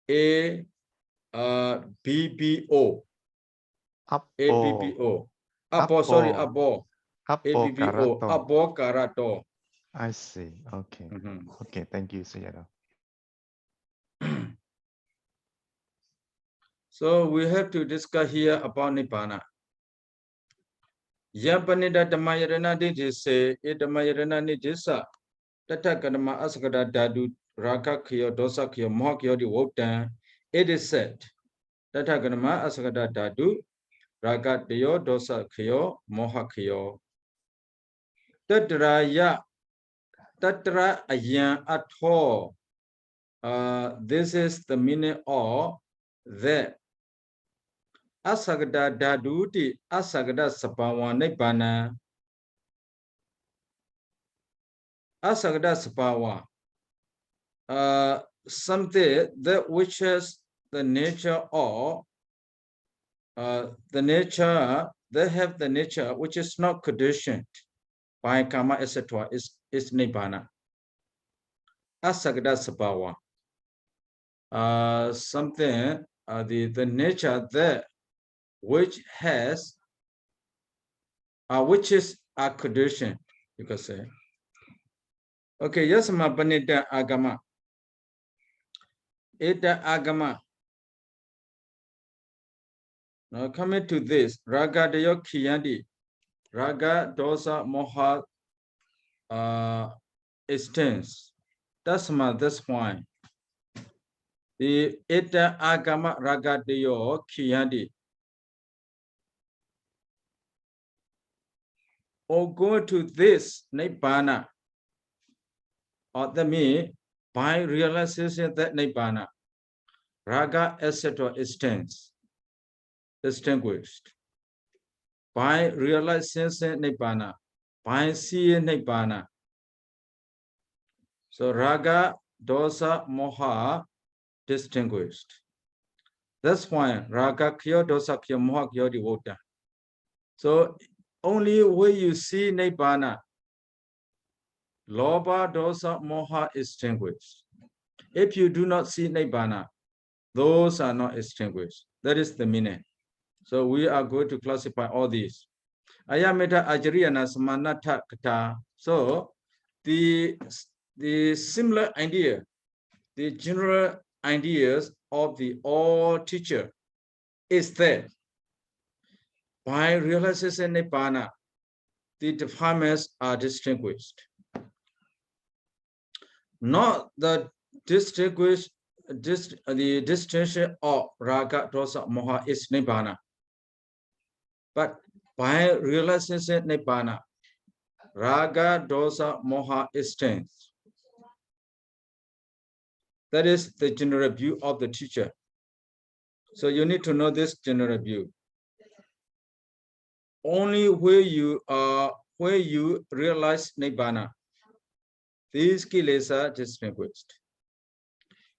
Speaker 1: A BBO. ABBO. Abo, sorry, Abo. ABBO. Abokarato.
Speaker 3: I see. Okay. Okay, thank you, Sayadaw.
Speaker 1: So we have to discuss here about Nibbana. Yapanida Dhamayarana Didise, Dhamayarana Nidisa, Tatakanama Asakada Dadu, Raka Kyo, Dosa Kyo, Mohakyo, the Wotan. It is said, Tatakanama Asakada Dadu, Raka Deo, Dosa Kyo, Mohakyo. Tatraya, Tatra Ayan at all. This is the meaning of that. Asagada Daduti, Asagada Sapawa Nibbana. Asagada Sapawa. Something that which is the nature of the nature, they have the nature which is not conditioned by karma, etc. is Nibbana. Asagada Sapawa. Something the nature that which has which is a condition, you could say. Okay, yes, ma banita agama. Eta agama. Now coming to this, raga deyo kiyandi. Raga dosa moha extends. That's why. The eta agama raga deyo kiyandi. Or go to this Nibbana, or the me by realization that Nibbana, raga etc. extends, distinguished. By realization Nibbana, by seeing Nibbana. So raga, dosa, moha, distinguished. That's why raga kyo, dosa kyo, moha kyo devota. So only when you see Nibbana, Loba, dosa, moha extinguished. If you do not see Nibbana, those are not extinguished. That is the meaning. So we are going to classify all these. Ayameta ajriyana samanata kata So the similar idea, the general ideas of the all teacher is that by realization nibbana, the defilements are distinguished. Not the the distinction of raga, dosa, moha is nibbana, but by realization nibbana, raga, dosa, moha is extinct. That is the general view of the teacher. So you need to know this general view. Only where you realize nibbana, these kilesa are distinguished.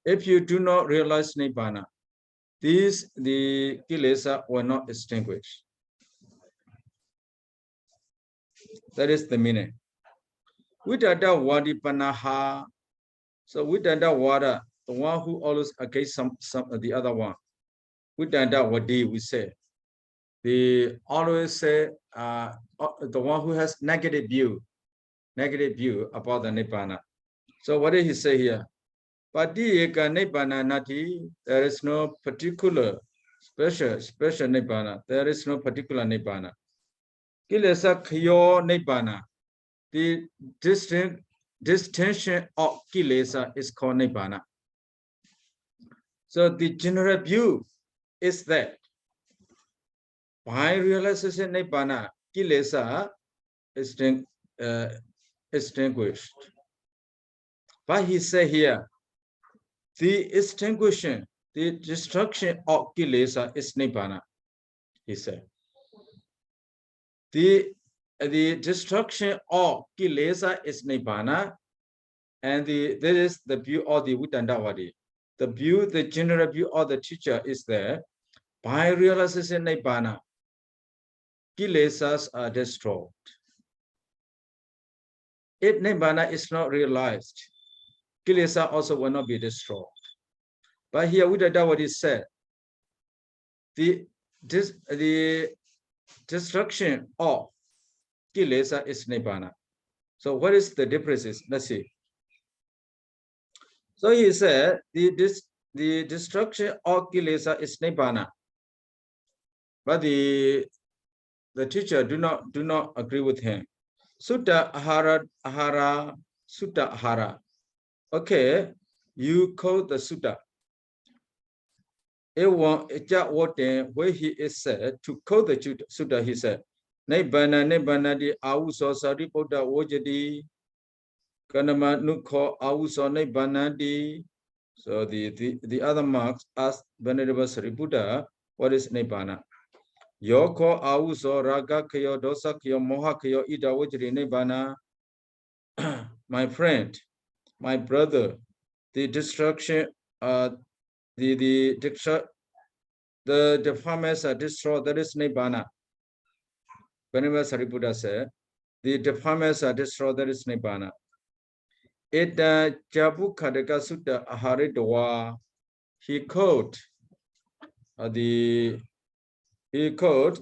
Speaker 1: If you do not realize nibbana, the kilesa will not extinguish. That is the meaning. Vidada wadi panaha. So vidada wada, the one who always against some the other one. Vidada wadi, we say. They always say the one who has negative view about the nibbana. So what did he say here? Patiyeka nibbana nati, there is no particular special nibbana. There is no particular nibbana. Kilesa kyo nibbana. The distinction of kilesa is called nibbana. So the general view is that by realization nibbana, kilesa is extinguished. But he said here, the extinguishing, the destruction of kilesa is nibbana. He said, the destruction of kilesa is nibbana, and this is the view of the Vitandavadi. The general view of the teacher is there. By realization nibbana, kilesas are destroyed. If nibbana is not realized, kilesa also will not be destroyed. But here Vidandavadi said, the destruction of kilesa is nibbana. So what is the differences? Let's see. So he said the destruction of kilesa is nibbana, but the teacher do not agree with him. Sutta ahara, sutta ahara. Okay, you quote the sutta. Where he is said to quote the sutta, he said, Nibbana di auso sariputta wojadi kanama nukho auso nibbana di. So the other marks ask Venerable Sariputta, what is nibbana? Yoko auso raga kyo dosa kyo moha kyo ida wojadi nibbana. My friend, my brother, the destruction, the defilements are destroyed. That is nibbana. Venerable Sariputta said, the defilements are destroyed. That is nibbana. Ita Jabu Kadaka Sutta Aharidwa. He quote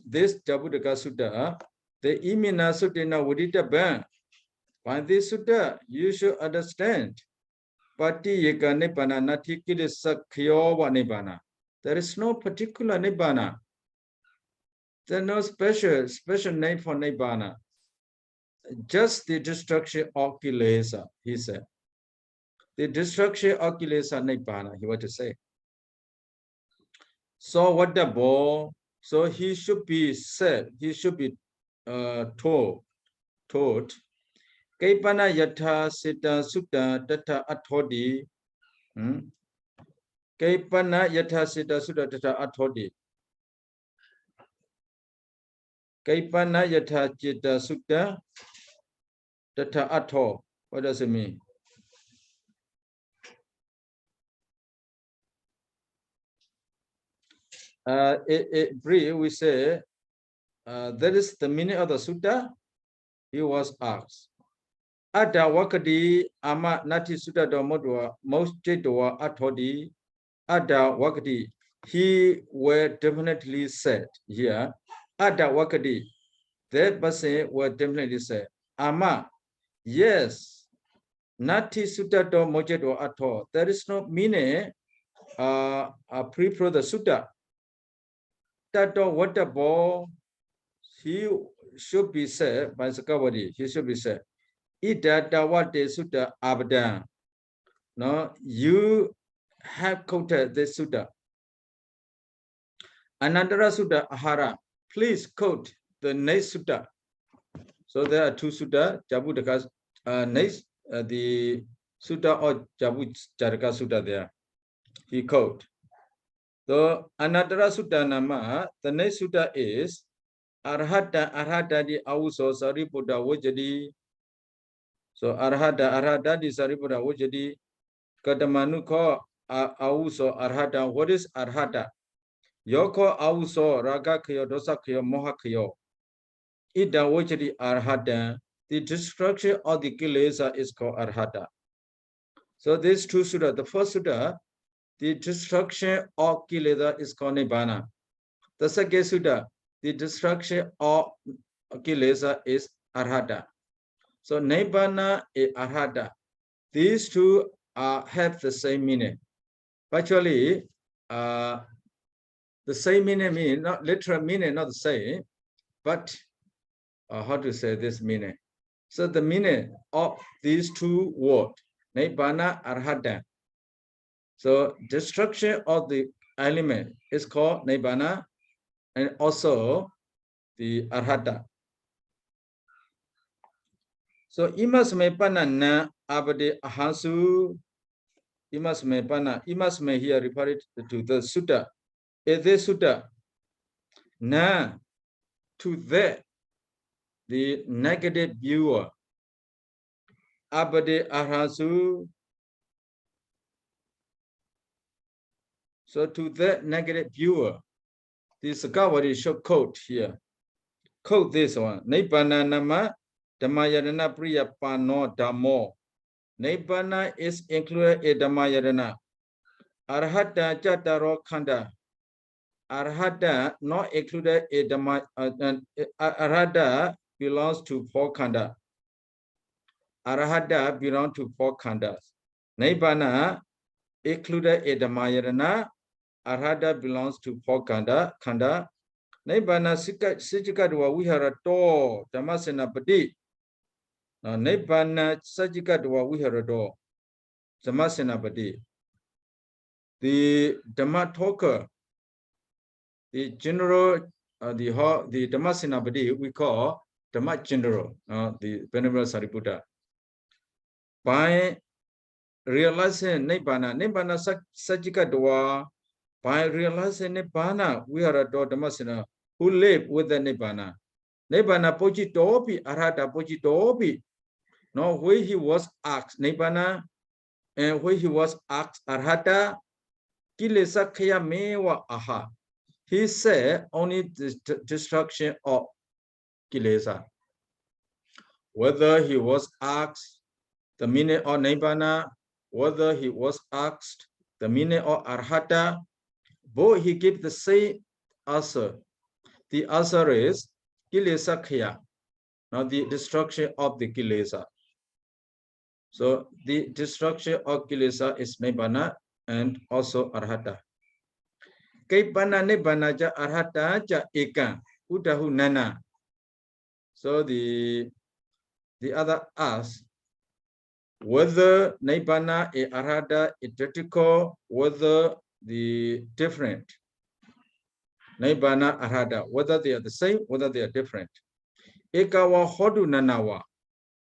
Speaker 1: this Jabudaka Sutta, the Imina Sutta Wudita Ban. By this sutta, you should understand. Pati yeka nibbana nati kilesa kyowa nibbana. There is no particular nibbana. There is no special name for nibbana. Just the destruction of kilesa, he said. The destruction of kilesa nibbana, he want to say. So what the ball? So he should be said, he should be told. Kaipana yatha sita sutta tata athodi. Kaipana yatha sita sutta tata athodi. Kaipana yatha citta sutta tata atho. What does it mean? Brief, we say, that is the meaning of the sutta. He was asked. Ada wakadi ama nati sutta domodwa most jedwa athodi. Ada wakadi. He will definitely said here. Ada wakadi. That person will definitely say. Ama Yes. Nati sutta to mojedo ato. There is no meaning pre-pro the sutta. Tato water ball, he should be said by Sakawadi, he should be said. Ida dawate sutta abdan. No, you have quoted this sutta. Anandara sutta ahara. Please quote the next sutta. So there are two sutta, Jabudaka next the sutta or Jabudaka sutta there. He quote. So Anandara sutta nama, the next sutta is Arhata di auso Sariputta wajadi. So Arhata di Sariputta wajadi. Katamanu ko auso Arhata. What is Arhata? Yoko auso raga kyo dosa kyo moha kyo. Ida wajadi Arhata. The destruction of the kilesa is called Arhata. So these two sutta. The first sutta, the destruction of kilesa is called Nibbana. The second sutta, the destruction of kilesa is Arhata. So Nibbana and Arhata, these two have the same meaning. Actually, the same meaning mean not literal meaning, not the same, but how to say this meaning? So the meaning of these two words, Nibbana, Arhata. So destruction of the element is called Nibbana, and also the Arhata. So imas me pana na abade ahansu. Imas me pana. Imas me here referred to the sutta. Is this sutta? Na to that the negative viewer. Abade ahansu. So to that negative viewer, this Sakawadi should quote here. Quote this one. Nibbana nama Dhammayarana priya pano dhammo. Nibbana is included in Dhammayarana. Arhata jataro khanda. Arhata not included in Dhammayarana. Arhata belongs to four khanda. Arhata belongs to four khandas. Nibbana included in Dhammayarana. Arhata belongs to four khanda. Nibbana sijikadwa viharato Dhammasena pati. Nibbana sajikadwa viharato Dhammasena pati. The Dhamma talker, the general, the Dhammasena pati we call Dhamma general, the Venerable Sariputta. By realizing Nibbana sajikadwa, by realizing Nibbana viharato Dhammasena, who live with the Nibbana. Nibbana pochi topi, Arhata pochi topi. No, where he was asked Nibbana and where he was asked Arhata, kilesa kaya mewa aha. He said only the destruction of kilesa. Whether he was asked the meaning of Nibbana, whether he was asked the meaning of Arhata, both he gave the same answer. The answer is kilesa kaya. Now the destruction of the kilesa. So the destruction of kilesa is Nibbana and also Arhata. Kaipana Nibbana ja Arhata ja ekan udahu nana. So the other asks whether Nibbana and Arhata identical, whether the different. Nibbana Arhata, whether they are the same, whether they are different. Ekawa hodu nanawa.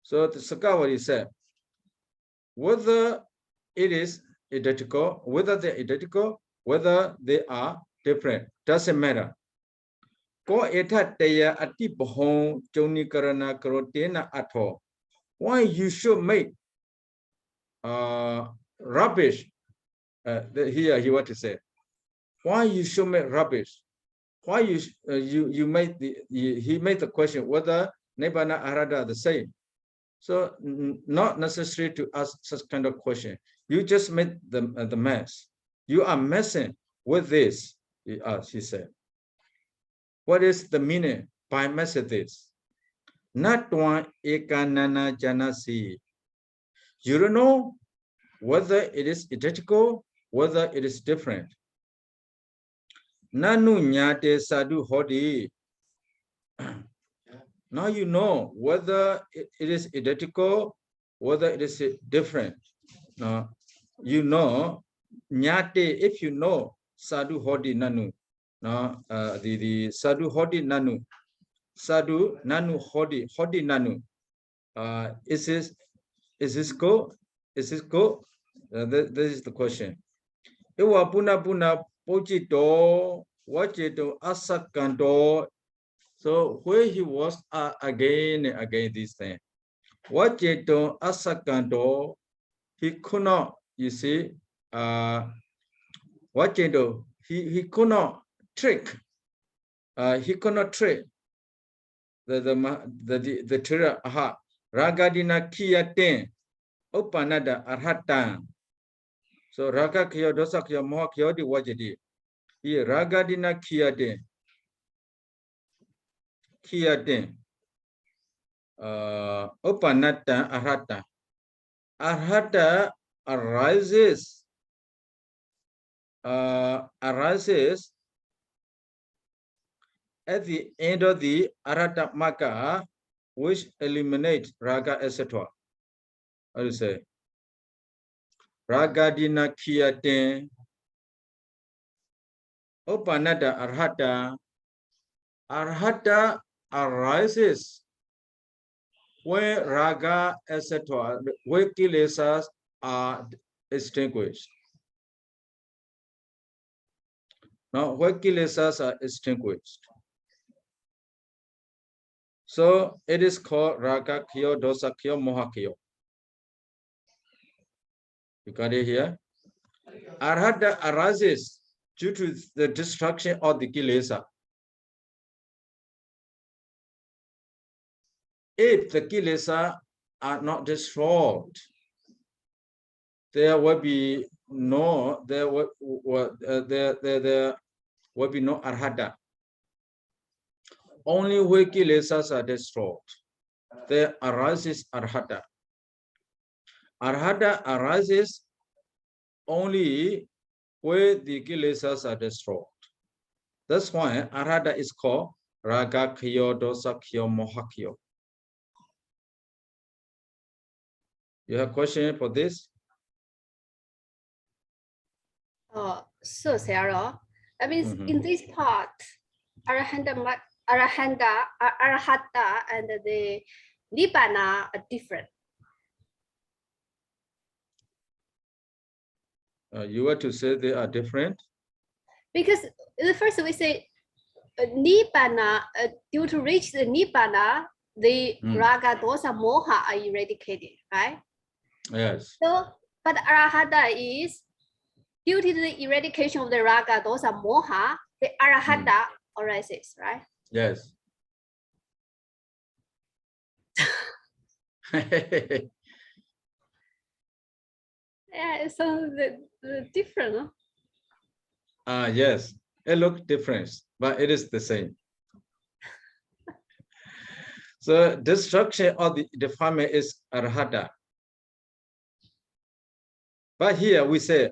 Speaker 1: So the Sakawari said, whether it is identical, whether they are identical, whether they are different, doesn't matter. Ko eta teya ati bohong joni karana karotena atho. Why you should make rubbish? Here he want to say, why you should make rubbish? Why you made he made the question whether Nibbana Arhata are the same. So not necessary to ask such kind of question. You just made the mess. You are messing with this, he said. What is the meaning by messing this? Natwan ekanana janasi. You don't know whether it is identical, whether it is different. Nanu nyate sadhu hodi. Now you know whether it is identical, whether it is different. Now you know nyate, if you know sadhu hodi nanu. Now the sadhu hodi nanu. Sadhu nanu hodi nanu. Is this go? Is this go? This is the question. Ewa puna pochito wachito asakando. So where he was again and again this thing. Wachito asakando, he could not, you see, wachito, he could not trick. He could not trick the Tira aha. Ragadina kiyaten upanada arhatan. So raga kiyo dosa kiyo moha kiyo di wajidi. Here ragadina kiyaten. Kiyaten. Upanada arhata. Arhata arises at the end of the arhata maka, which eliminates raga, etc. How do you say? Ragadina kiyaten upanada arhata. Arhata arises when raga, etc., where kilesas are extinguished. Now, where kilesas are extinguished. So it is called raga kyo, dosa kyo, moha kyo. You got it here? Arhata arises due to the destruction of the kilesa. If the kilesa are not destroyed, there will be no arhata. Only where kilesas are destroyed, there arises arhata. Arhata arises only where the kilesas are destroyed. That's why arhata is called raga kyo, dosa kyo, moha kyo. You have a question for this?
Speaker 2: So Sarah, that means in this part, arahata and the nibbana are different.
Speaker 1: You were to say they are different?
Speaker 2: Because the first we say nibbana, due to reach the nibbana, the raga, dosa, moha are eradicated, right?
Speaker 1: Yes.
Speaker 2: So, but arahata is due to the eradication of the raga, dosa, moha, the arahata arises, right?
Speaker 1: Yes.
Speaker 2: Yeah, so the different.
Speaker 1: Yes, it looks different, but it is the same. So destruction of the defilement is arhata. But here we say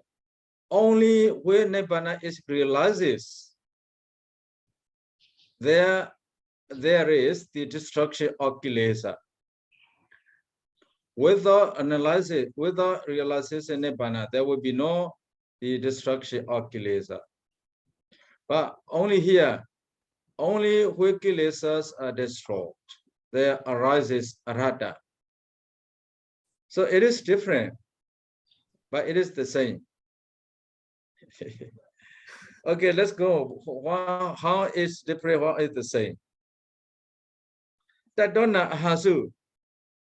Speaker 1: only where nibbana is realizes, there is the destruction of kilesa. Without analysis, without realization nibbana, there will be no the destruction of kilesa. But only here, only where kilesas are destroyed, there arises arhata. So it is different, but it is the same. Okay, let's go. How is different? How is the same? Tadona hasu.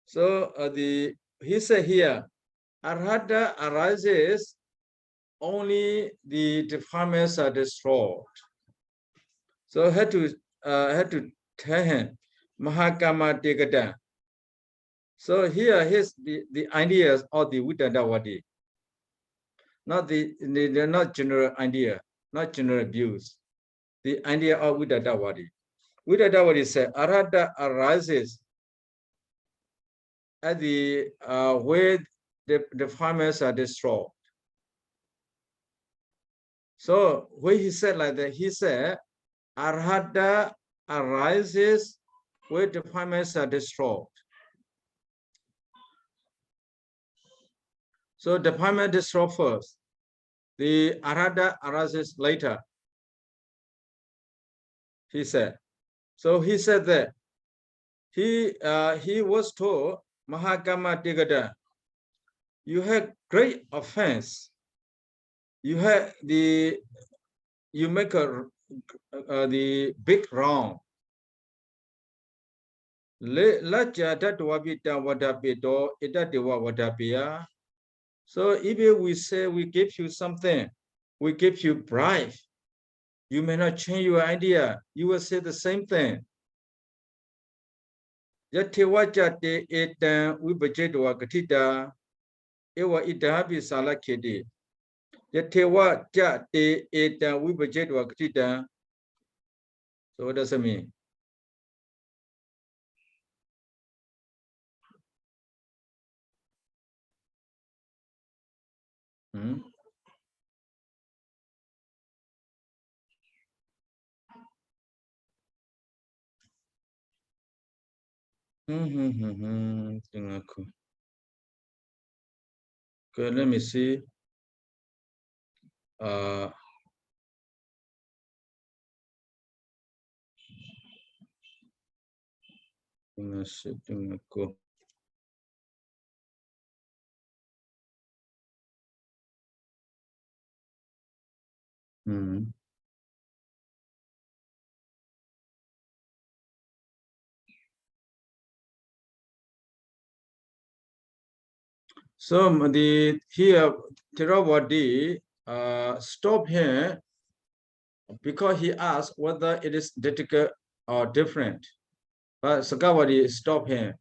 Speaker 1: So he said here, arhata arises only the defilements are destroyed. So had to tell him mahakama tegata. So here is the ideas of the Vitanavadi. Not not general idea, not general views. The idea of Vitanavadi. Vitanavadi said arhata arises at the where the farmers are destroyed. So when he said like that, he said, Arhata arises where the farmers are destroyed. So the farmer destroyed first. The Arhata arises later. He said. So he said that he was told, Mahakama Tigada, you had great offense. You make the big wrong. So if we say we give you something, we give you bribe, you may not change your idea. You will say the same thing. Yatewajate etan vibhajetwa gatita ewa idabi salakedi. Yatewajate etan vibhajetwa gatita. So what does it mean? Okay, let me see. So the here Theravadi stop here because he asked whether it is identical or different. But Sagavadi stop here,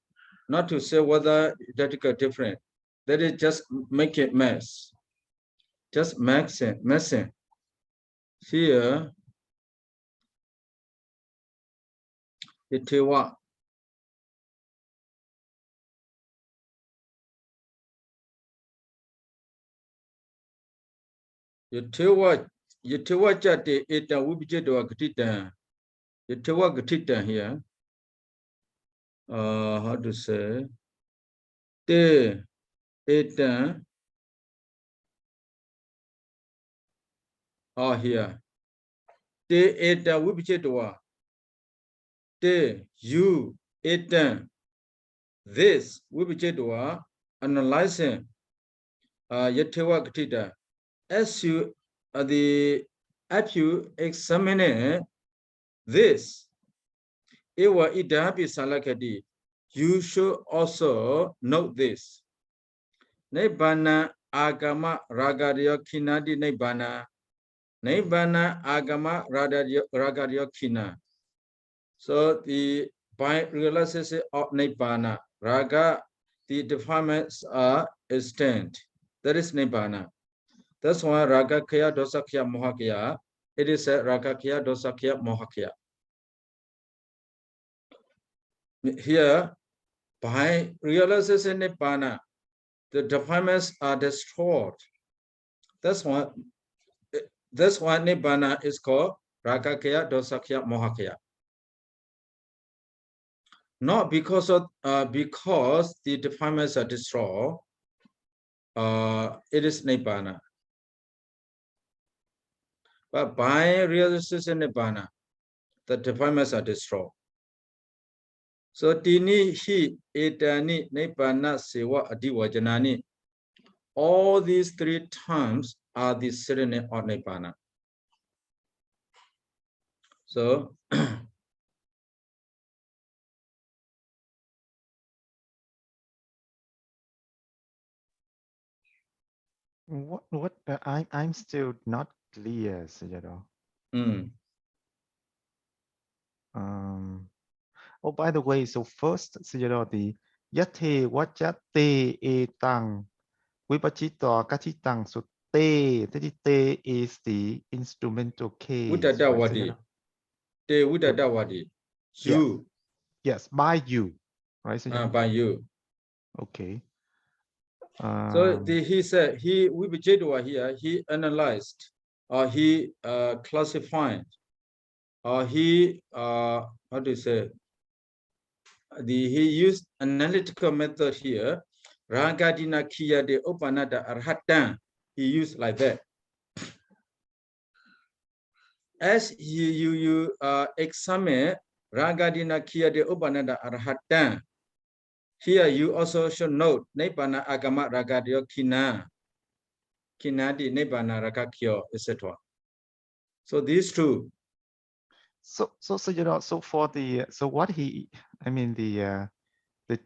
Speaker 1: not to say whether identical or different. That is just make it mess. Just messing. Here Itewa. Yetewa chate eta wibjedo gatita. Yetewa gatita here. How to say? Te eta. Here. Te eta wibjedoa. Te you eta. This wibjedoa analyzing. Yetewa gatita. As you if you examine this, ewa idabi salakadi, you should also note this. Nibbana agama ragadya kinadi nibbana. Nibbana agama ragadya kina. So the by realization of nibbana, raga, the defilements are extant. That is nibbana. That's why raga kya dosa kya moha kya. It is a raga kya dosa kya moha kya. Here, by realization nibbana, the defilements are destroyed. That's why nibbana is called raga kya dosa kya moha kya. Not because of because the defilements are destroyed. It is nibbana. But by realization nibbana, the defilements are destroyed. So tini hi etani nibbana sewa adivajanani. All these three terms are the synonym of nibbana. So
Speaker 3: what I'm still not clear, Sayadaw. Oh, by the way, so first, Sayadaw, the yate wajate etang vibhajito gatitang. So te is the instrumental case.
Speaker 1: Udadawadi. Te udadawadi. You.
Speaker 3: Yes, by you. Right, Sayadaw?
Speaker 1: By you.
Speaker 3: Okay.
Speaker 1: So he said Vibhaṅga here, he analyzed or he classified or he how do you say he used analytical method here. Ragadina Kiya de Opanada Arhatan. He used like that. As you examine Ragadina Kiya de Opanada Arhatan, here you also should note Nepana Agama Ragadio Kina. Kinadi Nebana Rakakyo, etc. So these two.
Speaker 3: So for the what he, I mean the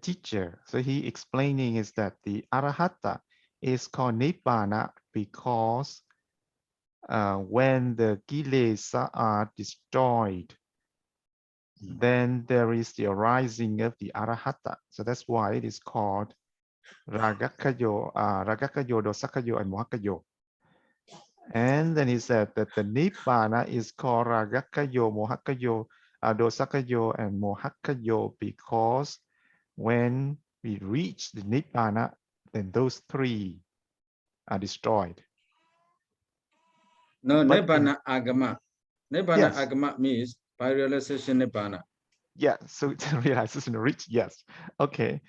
Speaker 3: teacher, so he explaining is that the arahata is called nibbana because when the kilesa are destroyed, then there is the arising of the arahata. So that's why it is called ragakayo, dosakayo, and mohakayo. And then he said that the nibbana is called ragakayo, mohakayo, dosakayo, and mohakayo because when we reach the nibbana, then those three are destroyed.
Speaker 1: No, Nibbana Agama. Nibbana
Speaker 3: Yes.
Speaker 1: Agama means by realization Nibbana.
Speaker 3: Yeah, so it's realization reach, yes. Okay.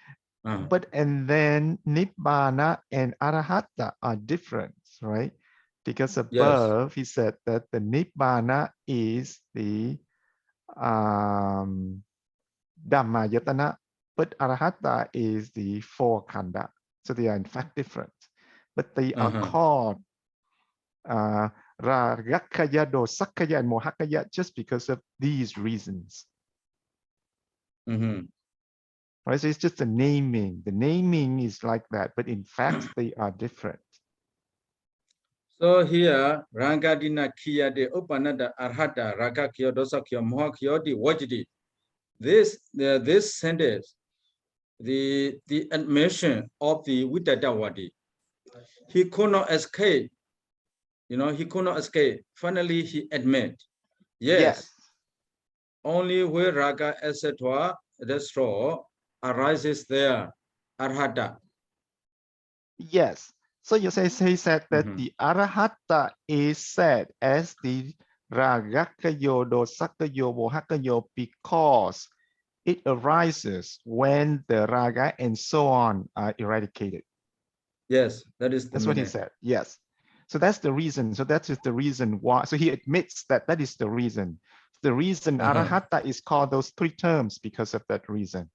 Speaker 3: But and then nibbana and arahata are different, right? Because above he said that the nibbana is the dhammayatana, but arahata is the four khandha. So they are in fact different, but they are called ragakaya, dosakaya, and mohakaya just because of these reasons. Right, so it's just the naming. The naming is like that, but in fact they are different.
Speaker 1: So here, Rangadina Kiya de Upanada Arhata Ragakyo Dosakyo Mohakyo di Wajdi. This sentence, the admission of the Vittadawadi. He could not escape. You know, he could not escape. Finally, he admit, yes. Only where Raga, etc., the straw arises there, Arhata.
Speaker 3: Yes. So you say he said that the Arahata is said as the Ragakayo, Dosakayo, Mohakayo because it arises when the Raga and so on are eradicated.
Speaker 1: Yes, that's
Speaker 3: what he said. Yes. So that's the reason. So that is the reason why. So he admits that that is the reason. The reason Arahata is called those three terms because of that reason.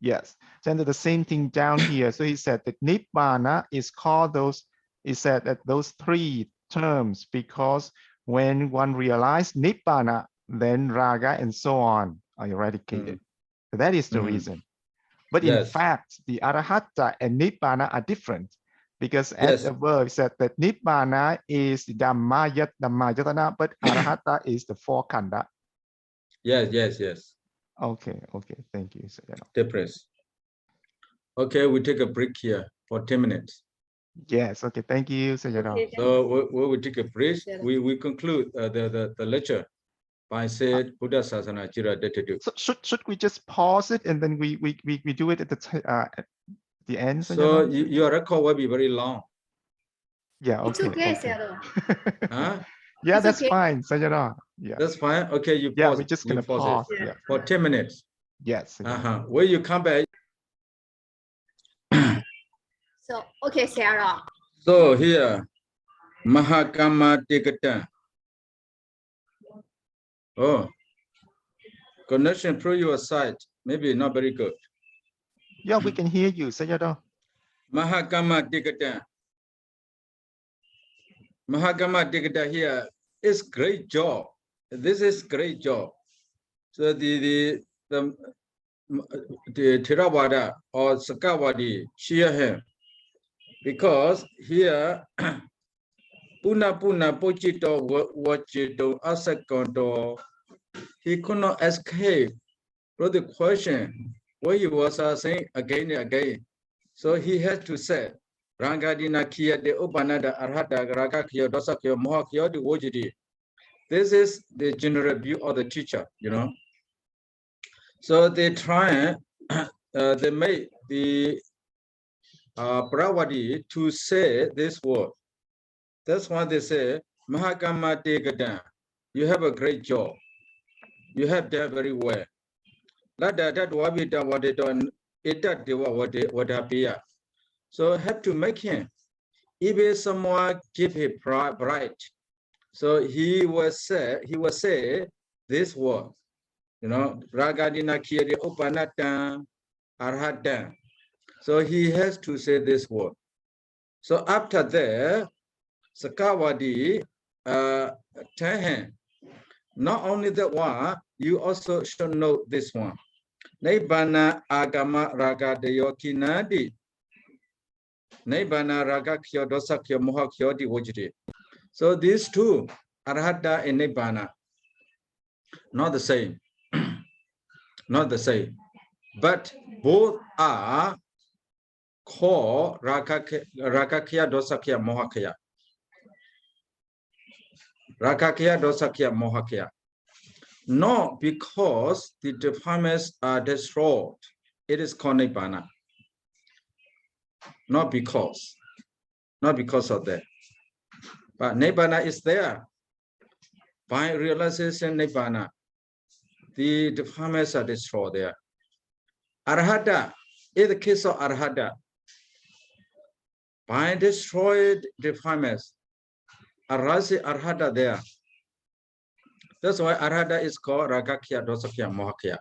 Speaker 3: Yes. So the same thing down here. So he said that Nibbana is called those, he said that those three terms because when one realized Nibbana, then Raga and so on are eradicated. So that is the reason. But in fact, the Arahata and Nibbana are different because as above said that Nibbana is the Dhammayatana, but Arahata is the four khandha.
Speaker 1: Yes.
Speaker 3: Okay, thank you, Sayadaw.
Speaker 1: Depress. Okay, we take a break here for 10 minutes.
Speaker 3: Yes, okay, thank you, Sayadaw.
Speaker 2: Okay,
Speaker 1: so we take a break. We conclude the lecture by said Buddha Sasana Jira Detedu.
Speaker 3: So should we just pause it and then we do it at the end?
Speaker 1: So your record will be very long.
Speaker 3: Yeah, okay.
Speaker 2: It's okay, Sayadaw.
Speaker 1: Huh?
Speaker 3: Yeah,
Speaker 2: It's
Speaker 3: that's
Speaker 2: okay.
Speaker 3: fine, Sayadaw. Yeah.
Speaker 1: That's fine. Okay, you pause.
Speaker 3: Yeah, we're just gonna pause
Speaker 1: it
Speaker 3: yeah.
Speaker 1: for 10 minutes.
Speaker 3: Yes.
Speaker 1: When you come back.
Speaker 2: So okay, Sayadaw.
Speaker 1: So here, Mahakama Tikata. Oh, connection through your side, maybe not very good.
Speaker 3: Yeah, we can hear you, Sayadaw.
Speaker 1: Mahakama Tikata. Mahakama Tikata here is great job. This is great job. So the Theravada or Sakavadi cheer him because here Puna Pochito Wachito Asakondo, he could not escape from the question what he was saying again and again. So he had to say Rangadina Kia de Upanada Arhata Ragakyo Dosakyo Mohakyo de Wojidi. This is the general view of the teacher, you know. So they try, they make the Pravadi to say this word. That's why they say, Mahakama Tegadan, you have a great job. You have done very well. That what we done, what they done, it that they what appear. So have to make him. If someone give him bright, so he will say this word, you know, Ragadina Kiri Upanata Arhata. So he has to say this word. So after that, Sakawadi Tahan. Not only that one, you also should know this one. Nibbana Agama Raga Deyokinadi. Nibbana Raga Kyo Dosakyo Mohakyo Di Wajri. So these two, Arhata and Nibbana, not the same. Not the same. But both are called Rakakya Dosakya Mohakya. Rakakya Dosakya Mohakya. Not because the defilements are destroyed. It is called Nibbana. Not because of that. But Nibbana is there. By realization Nibbana, the defilements are destroyed there. Arhata, in the case of Arhata, by destroyed defilements, arise Arhata there. That's why Arhata is called Ragakya, Dosakya, Mohakya.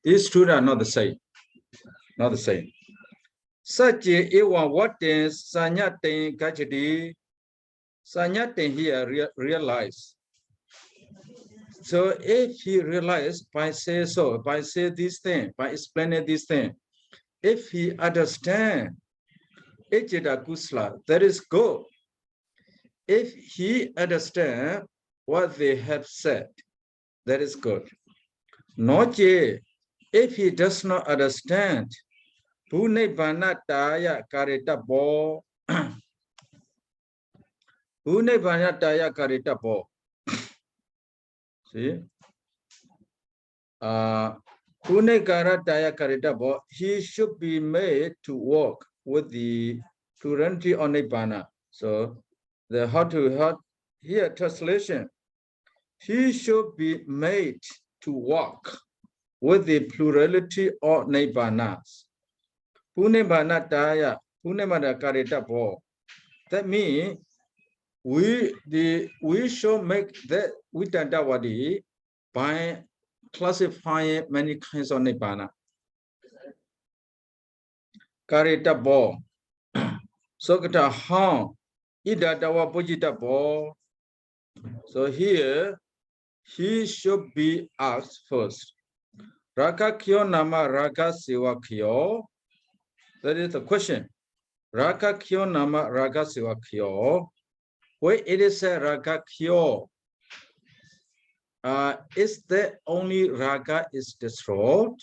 Speaker 1: These two are not the same. Not the same. Such Ewa what is Sanyatin Gajadi? Sanyatin here realize. So if he realized by say this thing, by explaining this thing, if he understand Ejida Kusla, that is good. If he understand what they have said, that is good. Not yet, if he does not understand, Bune Taya Karita Bo, Bune Taya Karita Bo. See? He should be made to walk with the plurality on Nibbana. So the here translation. He should be made to walk with the plurality of Nibbanas. Punebana Daya, Punemana Karita Bo. That means we should make that Vidandavadi by classifying many kinds of Nibbana. Karita Bo. Sokata how Idadawa Pujita Bo. So here he should be asked first. Raga Kyo Nama Raga Siwa Kyo. That is the question. Raga Kyo Nama Raga Siwa Kyo. Where it is a Raga Kyo. Is that only Raga is destroyed?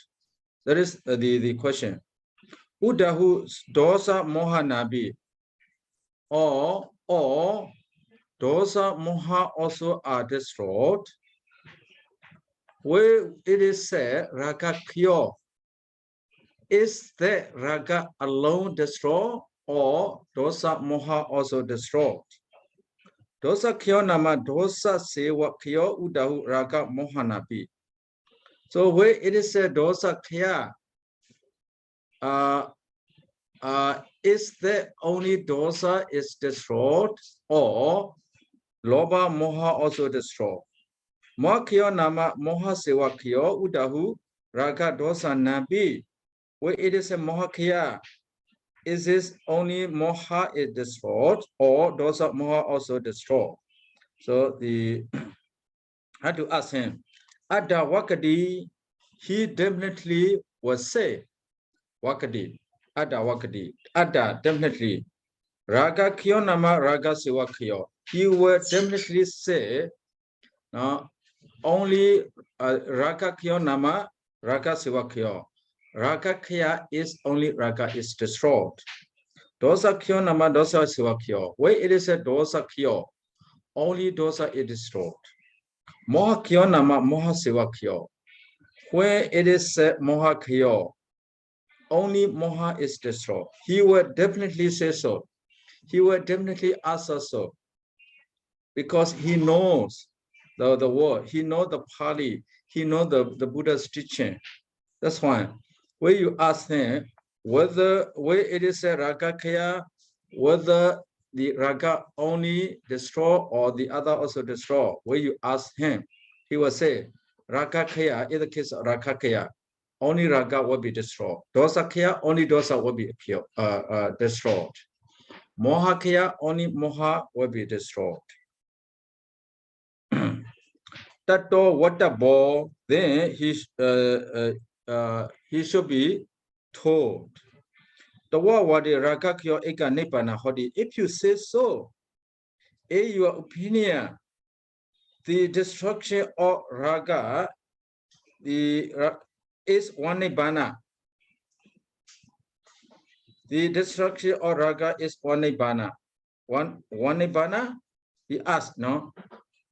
Speaker 1: That is the question. Udahu Dosa Mohanabi. Or Dosa Moha also are destroyed. Where it is said Raga Kyo. Is that Raga alone destroyed or Dosa Moha also destroyed? Dosa Kyo Nama Dosa Sewa Kyo Udahu Raga Mohanapi. So where it is said Dosa Kya, is that only Dosa is destroyed or Loba Moha also destroyed? Moha Nama Moha Sewa Kyo Udahu Raga Dosa Nabi. Where it is a Moha Kya, is this only Moha is destroyed or Dosa Moha also destroyed? So I had to ask him. Ada Wakadi, he definitely will say Wakadi. Ada Wakadi. Ada definitely. Raga Kyo Nama Raga Siwa Kyo. He will definitely say only Raga Kyo Nama Raga Siwa Kyo. Raga Kya is only Raga is destroyed. Dosa Kyo Nama Dosa Siwa Kyo. Where it is a Dosa Kyo, only Dosa is destroyed. Moha Kyo Nama Moha Siwa Kyo. When it is said moha kyo, only moha is destroyed. He will definitely say so. He will definitely answer so. Because he knows the word, he knows the Pali, he knows the Buddha's teaching. That's why when you ask him whether it is a raga kaya, whether the raga only destroy or the other also destroy, when you ask him, he will say, raga kaya, in the case of raga kaya, only raga will be destroyed. Dosa kaya, only dosa will be destroyed. Moha kaya, only moha will be destroyed. Tato watabo, then he should be told. The word ragakyo eka nibbana hodi. If you say so, in your opinion, the destruction of raga is one nibbana. The destruction of raga is one nibbana. One nibbana? He asked, no?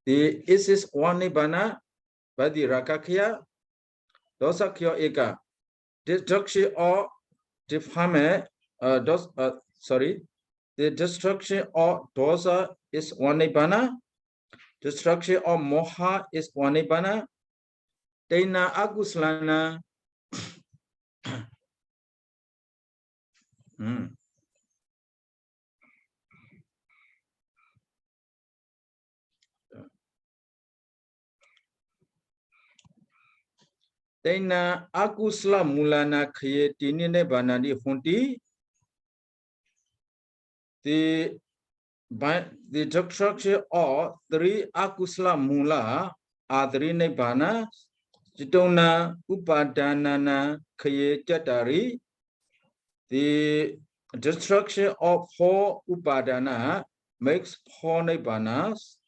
Speaker 1: Is this one nibbana by the ragakya? Dosakyo eka. Destruction of defilement, the destruction of dosa is one nibbana. Destruction of moha is one nibbana. Taina aguslana. Taina agusla mulana creatini banani hunti. The destruction of three agusla mula are three nibbana. Jitona upadanana creatari. The destruction of four upadana makes four nibbanas.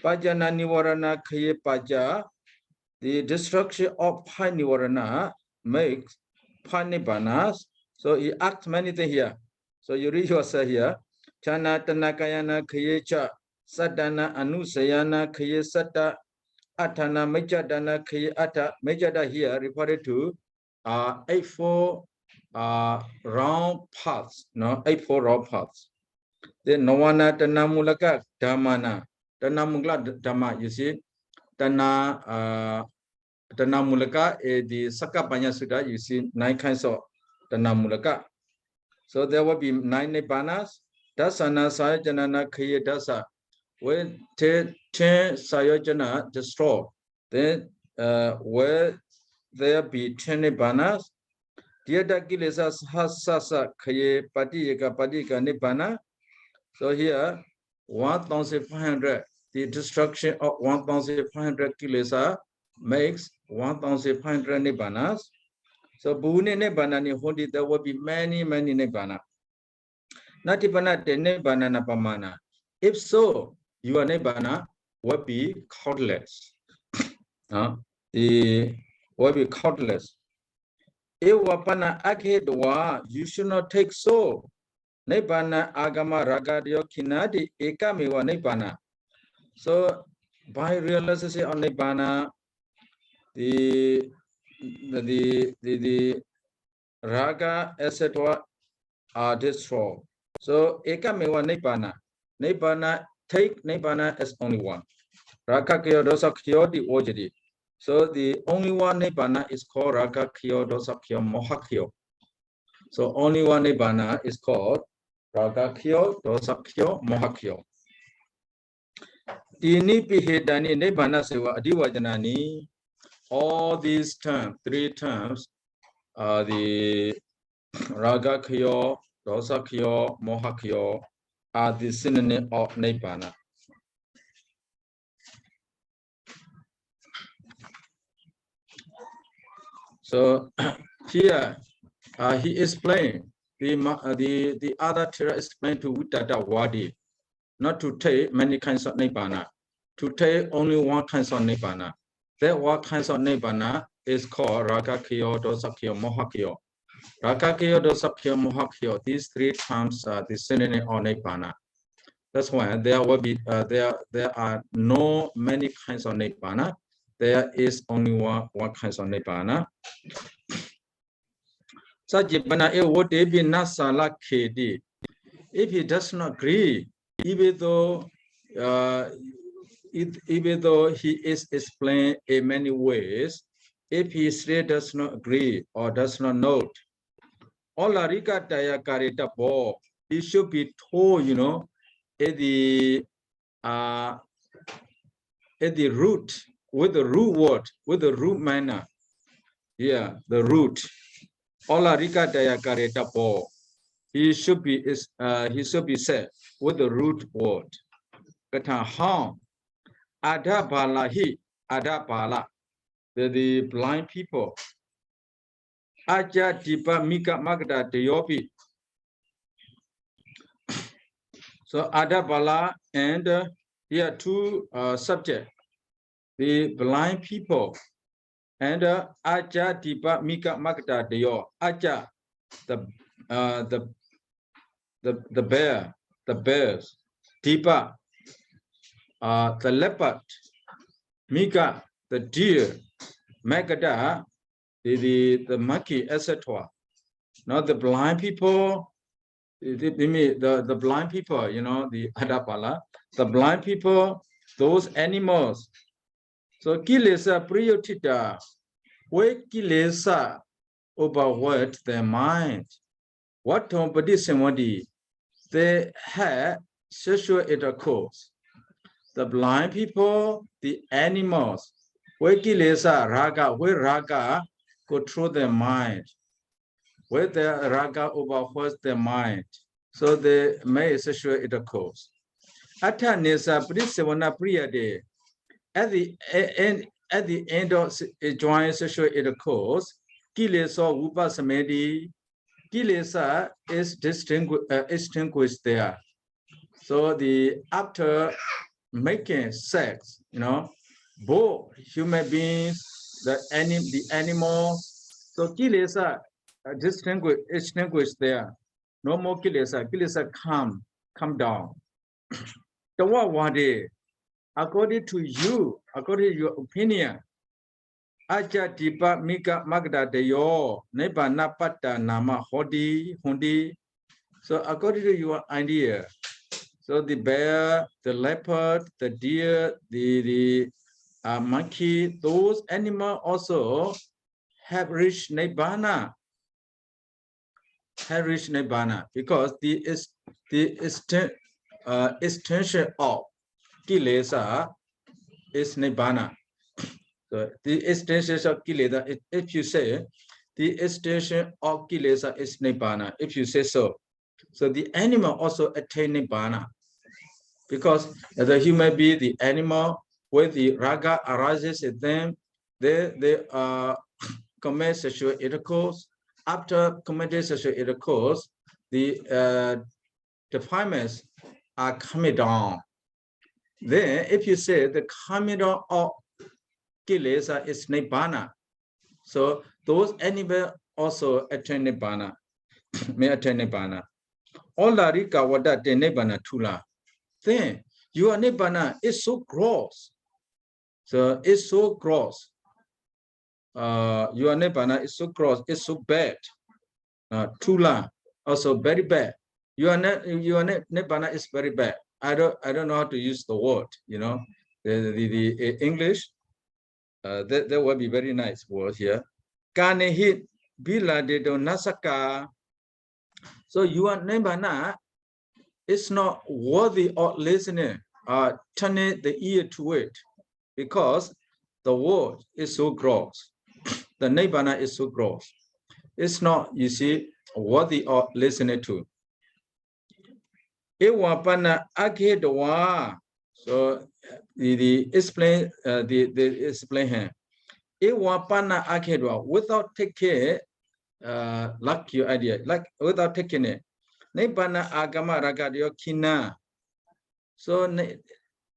Speaker 1: Pajana nivarana kriya paja. The destruction of five nivarana makes five nibbanas. So he acts many things here. So you read yourself here. Chana tanakayana kriya cha. Sadana anusayana kriya sata. Atana majadana kriya ata. Majada here referred to 8-4 round paths, no, 8-4 round paths. Then Nawana Tanamulaka Dhamana. Tanamula Dhamma, you see, Tanamulaka is the Sakapanya Sutta, you see 9 kinds of Tanamulaka. So there will be 9 Nibbanas. Dasana Sayajanana Kriya Dasa. When 10 Sayajana destroy, then will there be 10 Nibbanas? Diada kilesa sahasasa kaye patiyaka nibbana. So here 1,500. The destruction of 1,500 kilesa makes 1,500 nibbanas. So bune nibbana ni hundi, there will be many nibbana. Natibana de nibbana na pamana. If so, your nibbana will be countless. The will be countless. Ewapana akhedwa, you should not take so. Nibbana agama ragadyo kinadi ekamewa nibbana. So by realization of nibbana, the raga etc. are destroyed. So ekamewa nibbana. Nibbana, take nibbana as only one. Raga kyo dosa kyo di ojadi. So the only one nibbana is called raga kyo dosa kyo moha kyo. So only one nibbana is called raga kyo dosa kyo moha kyo. Tini pihedani nibbana sewa adivajanani. All these terms, 3 terms, the raga kyo, dosa kyo, moha kyo, are the synonym of nibbana. So here he explained, the other Tera explained to Uttata Wadi not to take many kinds of nibbana, to take only one kind of nibbana. That one kind of nibbana is called raga kyo, dosa kyo, moha kyo. Raga kyo, dosa kyo, moha kyo. These 3 terms are the synonym of nibbana. That's why there will be there are no many kinds of nibbana. there is only one kind of nibbana. Sajibana e wote be nasala kedi. If he does not agree, even though he is explained in many ways, if he still does not agree or does not note, Olarika Daya Karita Bo, he should be told, you know, at the root, with the root word, with the root manner. Yeah, the root. Olarika Daya Karita Bo. He should be said with the root word. Kataham Adabala hi Adabala. The blind people. Aja Dipa Mika Magda Deyopi. So Adabala and here two subjects. The blind people and Aja Dipa Mika Magda Deyo. Aja, the bear, the bears. Dipa, the leopard. Mika, the deer. Magada, the monkey, etc. Now the blind people, the blind people, you know, the Adapala, the blind people, those animals. So kilesa priyotita, where kilesa over what their mind. What somebody they had sexual intercourse. The blind people, the animals, where kilesa raga, where raga control their mind. Where the raga overwhelms their mind, so they may sexual intercourse. Atta nesa prisavana priyade. At the end of joint sexual intercourse, kilesa upasamedi, kilesa is distinguished there. So after making sex, you know, both human beings, the animals, so kilesa distinguished there. No more kilesa. Kilesa come down. The one day, according to you, according to your opinion, Aja Dipa Mika Magda Deyo, Neba Napata Nama Hundi. So according to your idea, so the bear, the leopard, the deer, the monkey, those animals also have reached Nibbana. Have reached Nibbana because the extension of kilesa is Nibbana. So the extension of kilesa, if you say the extension of kilesa is Nibbana, if you say so, so the animal also attain Nibbana because the human being, the animal, when the raga arises in them, they commit sexual intercourse. After committing sexual intercourse, the defilements are coming down. Then, if you say the coming down of kilesa is Nibbana, so those animals also attain Nibbana, may attain Nibbana. All the rika wada de Nibbana tula. Then your Nibbana is so gross. So it's so gross. Your Nibbana is so gross, it's so bad. Tula also very bad. Your Nibbana is very bad. I don't know how to use the word, you know. The English, that would be very nice word here. Kanehit bila de do nasaka. So your Nibbana is not worthy of listening, turning the ear to it, because the word is so gross. The Nibbana is so gross. It's not, you see, worthy of listening to. Ewapana akedwa. So the explain the explain here. Ewapana akedwa, without taking like your idea, like without taking it. Nibbana agama ragadyo kina. So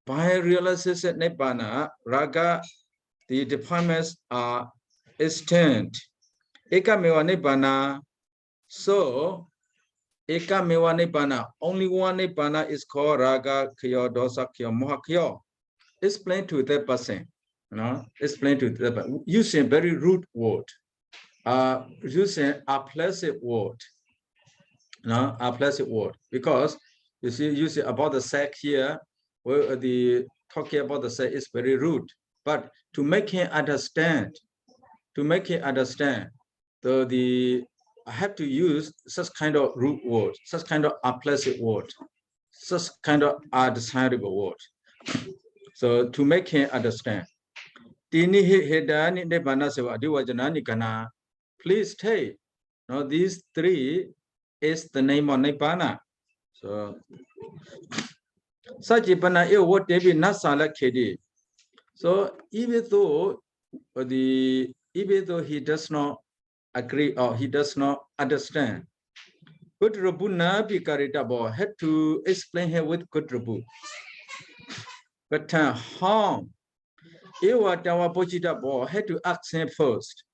Speaker 1: by realization Nibbana, raga, the departments are extant. Ekamewa Nibbana. So Ekamewa Nibbana, only one Nibbana is called raga kyo dosa kyo moha kyo. Explain to that person. explain to them using very rude word, using a pleasant word, a pleasant word, because you see, using about the sex here, where the talking about the sex is very rude, but to make him understand, I have to use such kind of rude word, such kind of unpleasant word, such kind of undesirable word. So to make him understand. Please take. Now these three is the name of Nibbana. So Sajipana is what they be Nasala Kedi. So even though he does not agree or he does not understand, good Rabu Nabi Karitabo had to explain here with good Rabu. But how Ewa Tawa Pochitabo had to ask him first.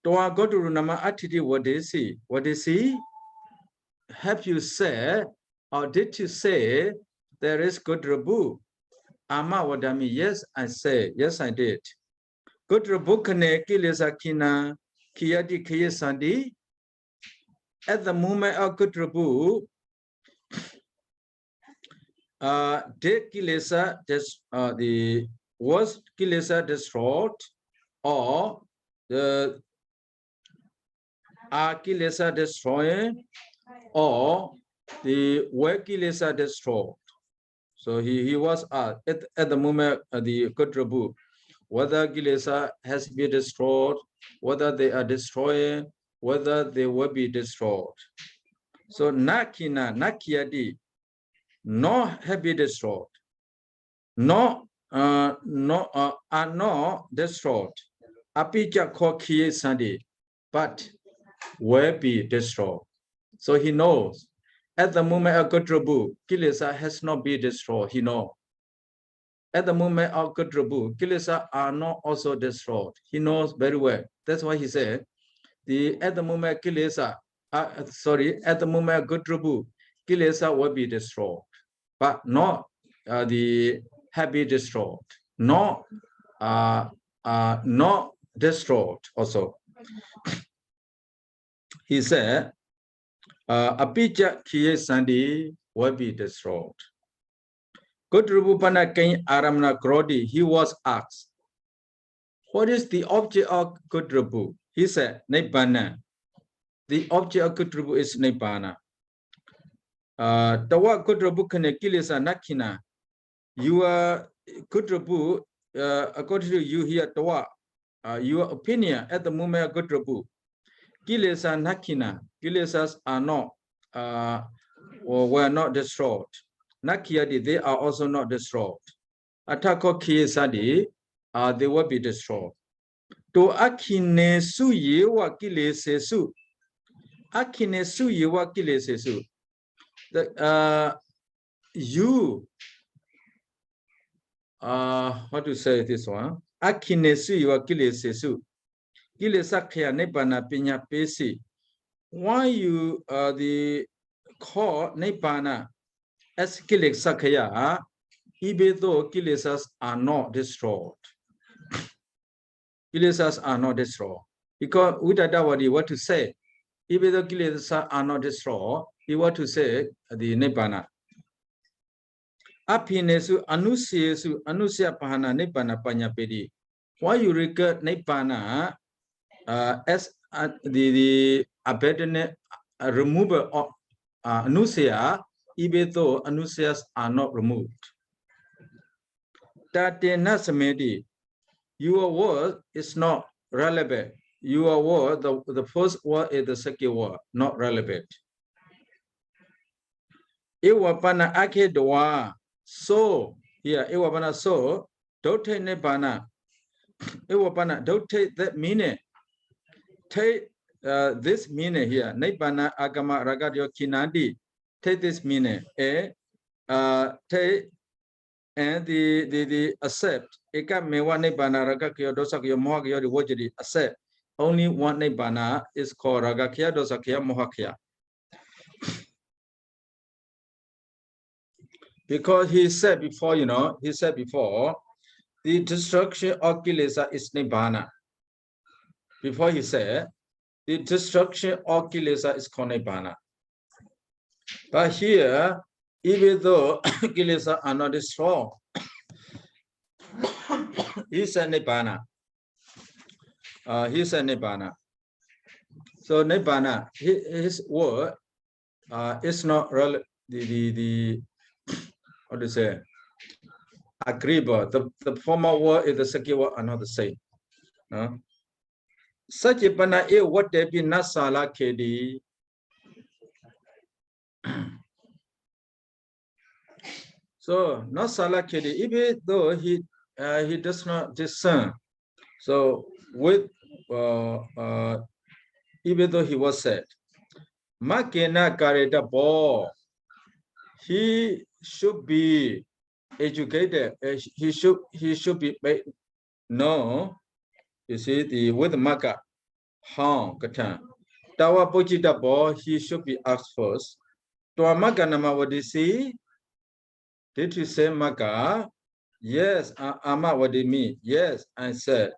Speaker 1: Toa go to Runama Atiti, what is he? What is he? Have you said, or did you say there is good Rabu? Ama Wadami, yes, I say, yes, I did. Good Rabu Kane Kilesakina Kiyati Kiyasandi. At the moment of good Rabu, did Kilesa the was Kilesa destroyed, or the Kilesa destroyed, or the were Kilesa destroyed? So he was at the moment the good Rabu, whether Kilesa has been destroyed, whether they are destroyed, whether they will be destroyed. So Nakina, Nakiadi, not have been destroyed, are not destroyed. Apija Kokie Sandi, but will be destroyed. So he knows. At the moment of good Rabu, Kilesa has not been destroyed. He knows. At the moment of good Rabu, Kilesa are not also destroyed. He knows very well. That's why he said, at the moment Kilesa, at the moment of good Rabu, Kilesa will be destroyed, but not the happy destroyed, not destroyed also. He said, Apija Kiye Sandi will be destroyed. Good Rupana Kain Aramna Krodi, he was asked, what is the object of good Rupu? He said, Nibbana. The object of good Rupu is Nibbana. Tawa good Rupu Kane Kilesa Nakina. You are good Rupu, according to you here, Tawa, your opinion at the moment of good Rupu. Kilesa Nakina. Kilesas are not, or were not destroyed. Nakiadi, they are also not destroyed. Atako Kiesadi, they will be destroyed. To Akine Suye wa Kilesesu. Akine Suye wa Kilesesu. You, how to say this one? Akine Suye wa Kilesesu. Kilesakya Nibbana Pinya Pesi. Why you the call Nibbana as Kilesakya, even though Kilesas are not destroyed? Kilesas are not destroyed. Because Udadawadi, what to say? Even though Kilesas are not destroyed, he what to say the Nibbana. Apinesu Anusyesu Anusya Pahana Nibbana Pañhāpedi. Why you regard Nibbana as the abandonment removal of Anusya, even though Anusyas are not removed? Tatena Samedi. Your word is not relevant. Your word, the first word is the second word, not relevant. Iwapana ake doa. So, here, Iwapana so, don't take Nibbana. Iwapana, don't take that meaning. Take this meaning here. Nibbana agama ragadyo kinadi. Take this meaning. Take and the accept. Eka mewa Nibbana ragakyo dosakyo mohakyo the wajadi accept. Only one Nibbana is called ragakya dosakya mohakya. Because he said before, he said before, the destruction of kilesa is nibbana. Before he said, the destruction of kilesa is called nibbana. But here, even though kilesa are not destroyed, he said nibbana. He said nibbana. So nibbana, his word is not really the what to say, agreeable. The former word is the second word are not the same. Such a bana is what they be nasala kedi. So nasala kedi, even though he does not discern. So with even though he was said, Makena kareta bo, he should be educated. He should be made. No, you see the with maka, how katan. Tawa pochita bo, he should be asked first. Toa maka nama wadisi. Did you say maka? Yes, ama wadimi. Yes, I said.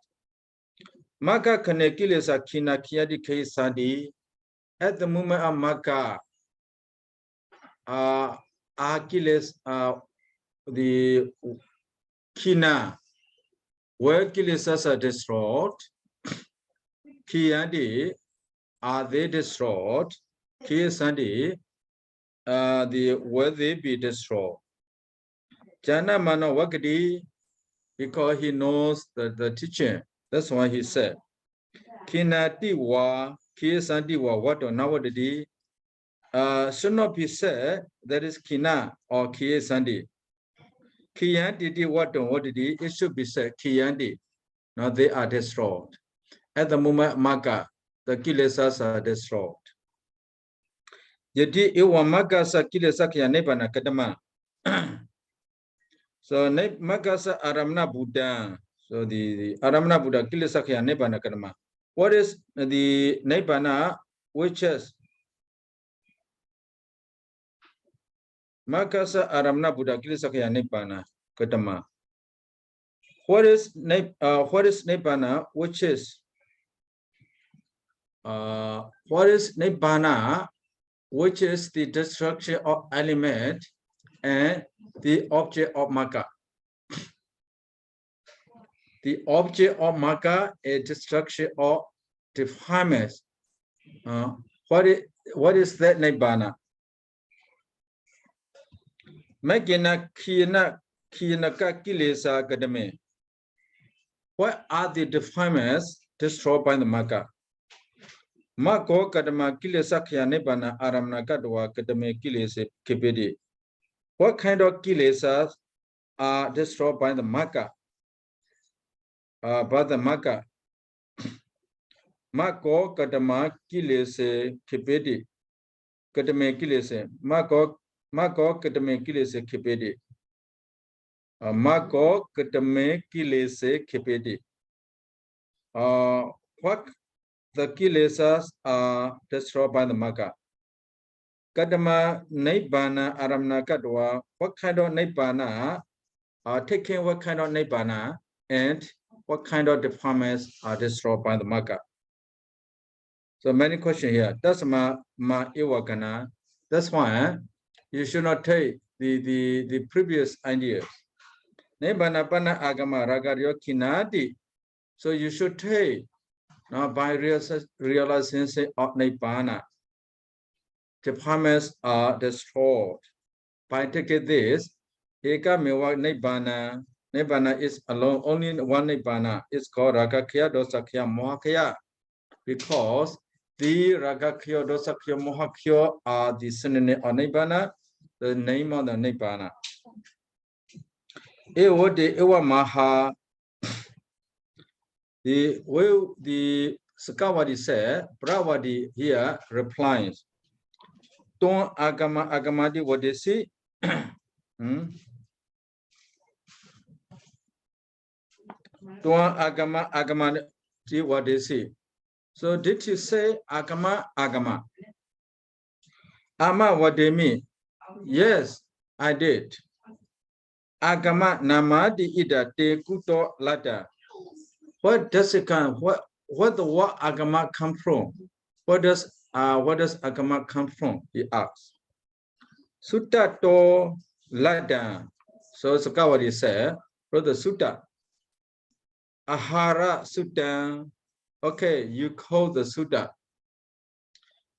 Speaker 1: Maka kanekilesa kina kiadi kaisadi. At the moment of maka, Achilles, the kina, where kilesas are destroyed, kiadi, are they destroyed? Kiesandi, where they be destroyed? Jana mano wakadi, because he knows the teaching. That's why he said, Kinati wa, kiesandi wa, what or nowadays. Should not be said that is kina or kiesandi. Kiyandi what did it should be said kiyandi. Now they are destroyed. At the moment maka, the kilesas are destroyed. Yeti iwa maka sa kilesa kya nebana kadama. So maka sa aramna Buddha. So the aramna Buddha kilesa kya nebana kadama. What is the nebana which is Makasa aramna Buddha kilesakya nibbana kadama. What is nibbana? Which is what is nibbana? Which is the destruction of element and the object of maka. The object of maka is destruction of defilement. What is that nibbana? Magina kina ka kilesa kadame. What are the defilements destroyed by the maka? Mako kadama kilesa kya nebana aramna kadwa kadame kilese kipedi. What kind of kilesas are destroyed by the maka? By the maka. Mako kadama kilese kipedi. Kadame kilese. Mako kadame kilese kipedi. Mako kadame kilese kipedi. What the kilesas are destroyed by the maka? Kadama nibbana aramna kadwa. What kind of nibbana are taking? What kind of nibbana and what kind of defilements are destroyed by the maka? So many questions here. That's ma iwakana. That's why you should not take the previous ideas. Nibbana pana agama ragaryo kinadi. So you should take now by realization of nibbana. Defilements are destroyed. By taking this, eka mewa nibbana. Nibbana is alone, only one nibbana. It's called ragakya, dosakya, mohakya. Because the ragakya, dosakya, mohakya are the synonym of nibbana, the name of the nibbana. Ewo de ewa maha. The way the Sakawadi said, Bravadi here replies. Don agama agamadi what they say. Don agama agamadi what they say. So did you say agama agama? Ama what they mean? Yes, I did. Agama namadi ida te kuto lada. What does it come? What the word agama come from? What does agama come from? He asks. Sutta to lada. So Sakawari said, brother Sutta. Ahara Sutta. Okay, you call the Sutta.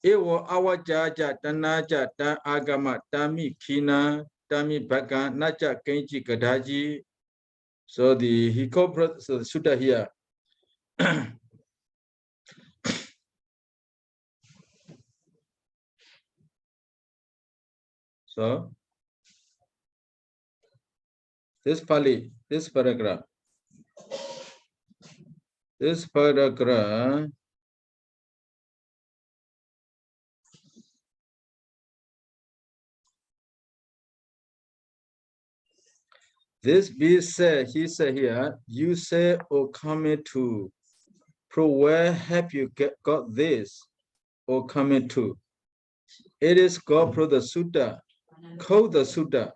Speaker 1: Ewo awajaja tanaja ta agama tami kina tami baka naja kenji kadaji. So he called so the Sutta here. So this Pali, this paragraph. This be said, he said here, you say, O coming to, from where have you got this, O coming to? It is God from the Sutta, called the Sutta.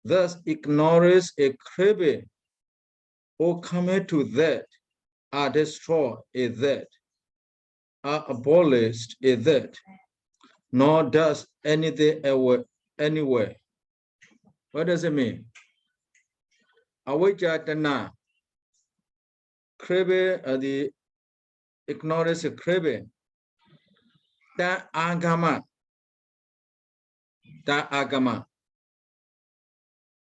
Speaker 1: Thus ignores a crebe, O coming to that, are destroyed is that, are abolished is that, nor does anything anywhere. What does it mean? Avijjatana, crebe, the ignorance crebe, ta agama,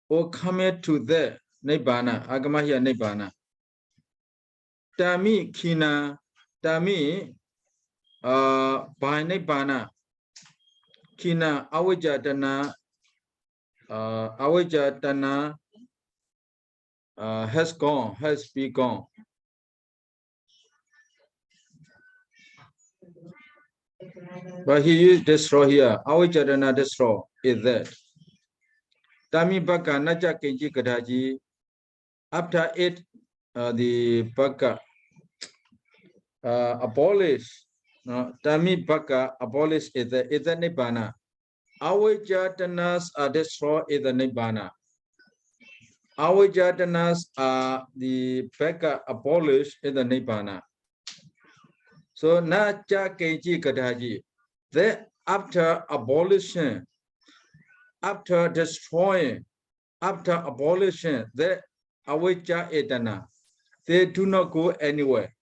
Speaker 1: or come to the nibbana, agama here nibbana. Tami kina, tami by nibbana, kina avijjatana, has been gone. But he used destroy here. Avijjatana destroy is that. Tami baka naja kenji kadaji. After it, the baka abolish. Tami baka abolish is the nibbana. Avijjatanas are destroyed is the nibbana. Avijjatanas are the baka abolished in the nibbana. So naja kenji kadaji. That after abolition, after destroying, after abolition, that avijjatana, they do not go anywhere.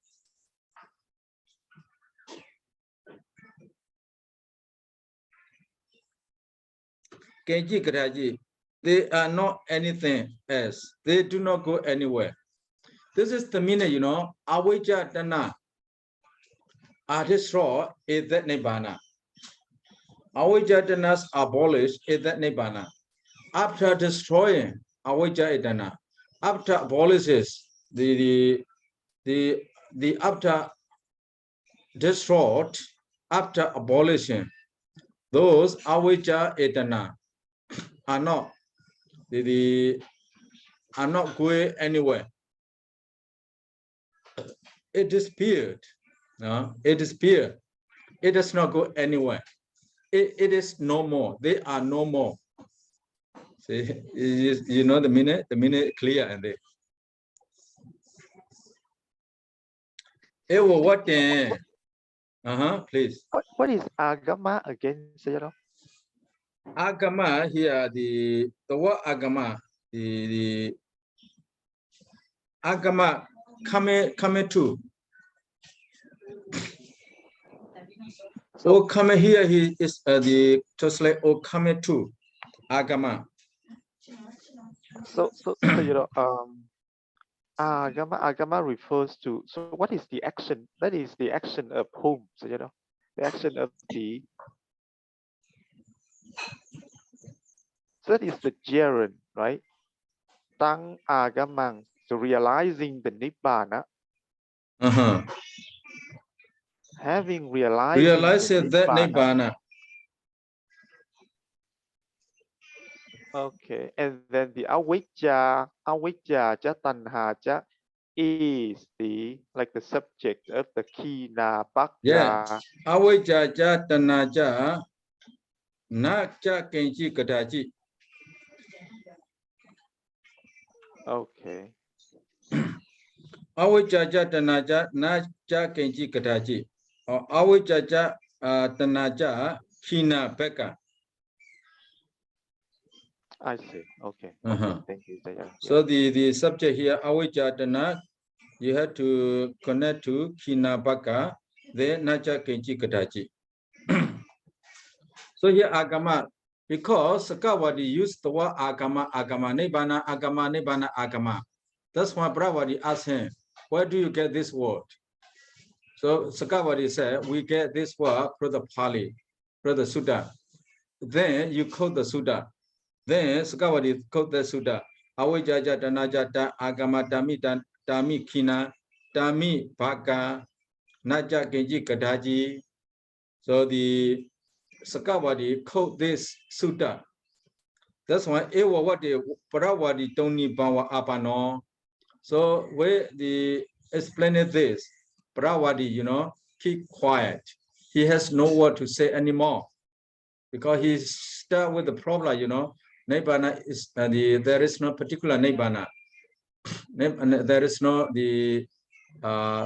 Speaker 1: Kenji kadaji, they are not anything else. They do not go anywhere. This is the meaning, avijjatana are destroyed is that nibbana. Avijjatanas abolished is that nibbana. After destroying avijjatana, after abolishes the after destroyed, after abolishing, those avijjatana are not are not going anywhere. It disappeared. It disappeared. It does not go anywhere. It is no more. They are no more. See, you know the meaning clear and they. It will what then? Please.
Speaker 3: What is agama again, Sayadaw?
Speaker 1: Agama here, the word agama, the agama coming to. So coming here, he is the translate or coming to agama.
Speaker 3: So agama refers to, so what is the action? That is the action of whom, Sayadaw? The action of the, so that is the gerund, right? Tang agamang, so realizing the nibbana. Having realized
Speaker 1: that nibbana.
Speaker 3: Okay, and then the avijja ja tanha ja is the like the subject of the kina bhakya.
Speaker 1: Yeah, avijja ja tanha ja na ja kenji kadaji.
Speaker 3: Okay.
Speaker 1: Avijjaja tanaja naja kenji kadaji. Or avijjaja tanaja kina beka.
Speaker 3: I see. Okay.
Speaker 1: Uh-huh.
Speaker 3: Okay. Thank you, Sayadaw.
Speaker 1: So the subject here, avijjatana, you have to connect to kina baka, then naja kenji kadaji. So here agama, because Sakawadi used the word agama, nibbana, agama. That's why Pravadi asked him, where do you get this word? So Sakawadi said, we get this word from the Pali, from the Sutta. Then you quote the Sutta. Then Sakawadi quote the Sutta. Avijjaja tanajata agama dami kina dami baka naja genji kadaji. So the Sakawadi quote this Sutta. That's why Ewa Wadi Parawadi Toni Bawa Apano. So where the explained this, Parawadi, keep quiet. He has no word to say anymore. Because he start with the problem, Nibbana is there is no particular Nibbana. There is no the